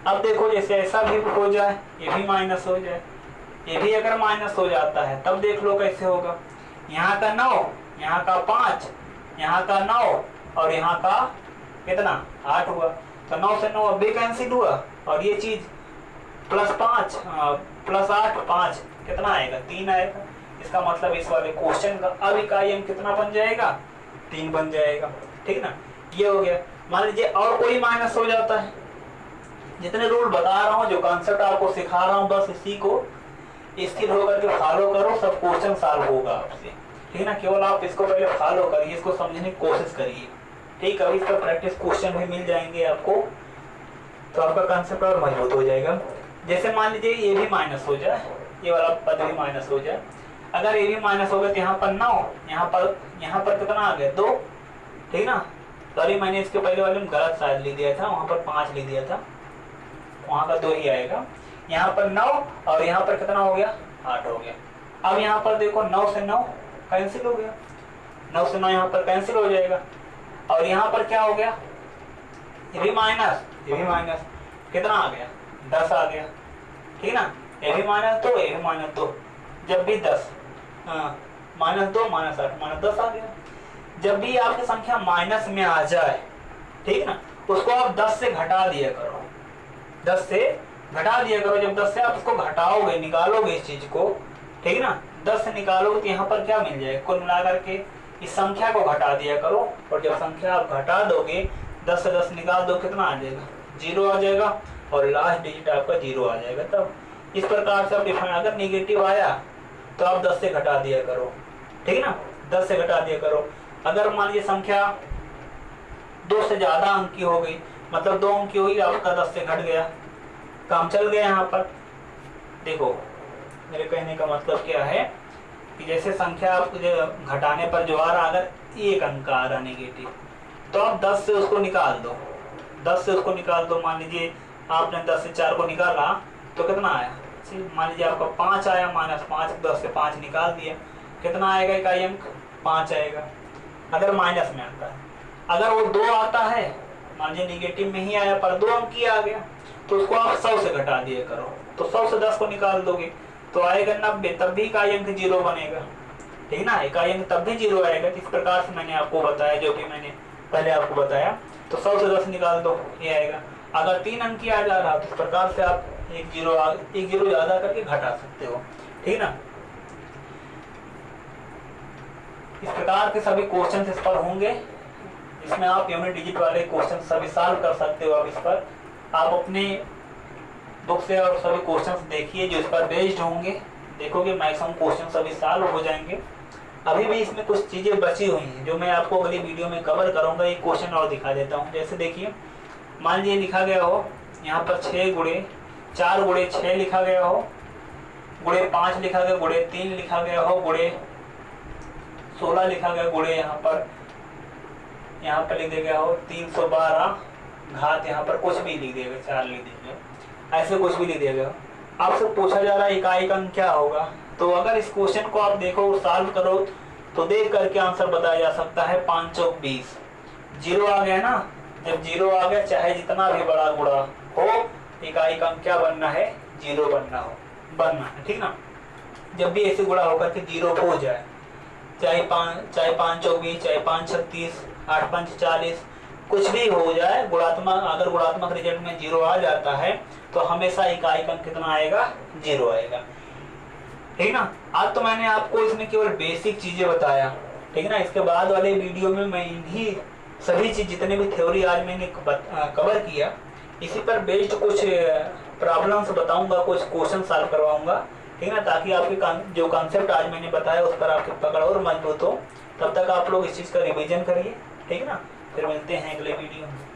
अब देखो जैसे ऐसा भी हो जाए, ये भी माइनस हो जाए, ये भी अगर माइनस हो जाता है तब देख लो कैसे होगा। यहाँ का 9, यहाँ का 5, यहाँ का 9, और यहाँ का कितना 8 हुआ। तो 9 से 9 अब भी कैंसिल हुआ, और ये चीज +5 +8 5 कितना आएगा 3 आएगा। इसका मतलब इस वाले क्वेश्चन का अब इकाई अंक कितना बन जाएगा 3 बन जाएगा, ठीक ना। ये हो गया। मान लीजिए और कोई माइनस हो जाता है, जितने रूल बता रहा हूँ, जो कॉन्सेप्ट आपको सिखा रहा हूँ, बस इसी को स्थिर होकर के फॉलो करो, सब क्वेश्चन सॉल्व होगा आपसे, ठीक ना। केवल आप इसको पहले फॉलो करिए, इसको समझने की कोशिश करिए, ठीक। अभी इसका प्रैक्टिस क्वेश्चन भी मिल जाएंगे आपको, तो आपका कॉन्सेप्ट और मजबूत हो जाएगा। जैसे मान लीजिए ये भी माइनस हो जाए, ये वाला पद भी माइनस हो जाए। अगर ये भी माइनस हो गया तो यहाँ पर 9, यहाँ पर कितना आ गया 2, ठीक ना। सॉरी मैंने इसके पहले वाले में गलत साइज ले दिया था, वहाँ पर 5 ले दिया था, वहाँ का 2 ही आएगा। यहाँ पर 9 और यहाँ पर कितना हो गया 8 हो गया। अब यहाँ पर देखो 9 से 9 कैंसिल हो गया, 9 से 9 यहाँ पर कैंसिल हो जाएगा, और यहाँ पर क्या हो गया ये भी माइनस, ये भी माइनस, कितना आ गया 10 आ गया, ठीक ना। ये भी -2, ये भी -2, जब भी 10 -2 -8 -10 आ गया। जब भी आपकी संख्या माइनस में आ जाए, ठीक ना, उसको आप 10 से घटा दिया करो, 10 से घटा दिया करो। जब 10 से आप उसको घटाओगे, निकालोगे इस चीज को, ठीक है ना, 10 से निकालोगे तो यहाँ पर क्या मिल जाएगा, कुल मिलाकर के इस संख्या को घटा दिया करो। और जब संख्या आप घटा दोगे, 10 से 10 निकाल दो, कितना आ जाएगा, 0 आ जाएगा, और लास्ट डिजिट आपका 0 आ जाएगा। तब इस प्रकार से आप डिफाइन, अगर निगेटिव आया तो आप 10 से घटा दिया करो, ठीक है ना, 10 से घटा दिया करो। अगर मान लीजिए संख्या 2 से ज्यादा अंक की हो गई, मतलब 2 अंक की हुई, आपका 10 से घट गया, काम चल गया। यहाँ पर देखो मेरे कहने का मतलब क्या है कि जैसे संख्या आपको घटाने पर जो आ रहा, अगर 1 अंक आ रहा नेगेटिव, तो आप 10 से उसको निकाल दो, 10 से उसको निकाल दो। मान लीजिए आपने 10 से 4 को निकाला तो कितना आया, मान लीजिए आपका 5 आया, -5, 10 से 5 निकाल दिया, कितना आएगा इकाई अंक, 5 आएगा। अगर माइनस में आता है, अगर वो 2 आता है, मान लीजिए निगेटिव में ही आया पर 2 अंक ही आ गया, तो उसको आप 100 से घटा दिया करो। तो 100 से 10 को निकाल दोगे तो आएगा 90, तब भी इकाई अंक 0 बनेगा, ठीक है ना, इकाई अंक तब भी 0 आएगा। इस प्रकार से मैंने आपको बताया, जो कि मैंने पहले आपको बताया। तो 100 से 10 निकाल दो, ये आएगा। अगर 3 अंक की आ जा रहा तो इस प्रकार से आप एक जीरो ज्यादा करके घटा सकते हो, ठीक ना। इस प्रकार के सभी क्वेश्चन इस पर होंगे, इसमें आप यूनिट डिजिट वाले क्वेश्चन सभी सॉल्व कर सकते हो। अब इस पर आप अपने बुक से और सभी क्वेश्चंस देखिए जो इस पर बेस्ड होंगे, देखोगे मैक्सिमम क्वेश्चन सभी सॉल्व हो जाएंगे। अभी भी इसमें कुछ चीजें बची हुई हैं जो मैं आपको अगली वीडियो में कवर करूंगा। एक क्वेश्चन और दिखा देता हूं। जैसे देखिए, मान लीजिए लिखा गया हो यहाँ पर 4 गुणे 6 लिखा गया हो, गुणे 5 लिखा गया, गुणे 3 लिखा गया हो, गुणे 16 लिखा गया, गुणे यहाँ पर लिख दिया गया हो 312, घात यहाँ पर कुछ भी लिख दिया गया, 4 लिख दिया गया, ऐसे कुछ भी लिख दिया गया। आपसे पूछा जा रहा है इकाई का अंक क्या होगा। तो अगर इस क्वेश्चन को आप देखो, सॉल्व करो, तो देख करके आंसर बताया जा सकता है 5 चौक 20। 0 आ गया ना, जब 0 आ गया, चाहे जितना भी बड़ा गुणा हो, इकाई का अंक क्या बनना है, 0 बनना है, ठीक ना। जब भी ऐसे गुणा होकर के 0 हो जाए, चाहे 5 चौक 20, चाहे 5 36, 8 5 40, कुछ भी हो जाए, गुणात्मक, अगर गुणात्मक रिजल्ट में 0 आ जाता है तो हमेशा इकाई का अंक कितना आएगा, 0 आएगा, ठीक ना। आज तो मैंने आपको इसमें केवल बेसिक चीजें बताया, ठीक है ना। इसके बाद वाले वीडियो में मैं इन्हीं सभी चीज, जितने भी थ्योरी आज मैंने कवर किया, इसी पर बेस्ड कुछ प्रॉब्लम्स बताऊंगा, कुछ क्वेश्चन सॉल्व करवाऊंगा, ठीक है ना, ताकि आपके जो कॉन्सेप्ट आज मैंने बताया उस पर आपकी पकड़ और मजबूत हो। तब तक आप लोग इस चीज का रिवीजन करिए, ठीक है ना। फिर मिलते हैं अगले वीडियो में।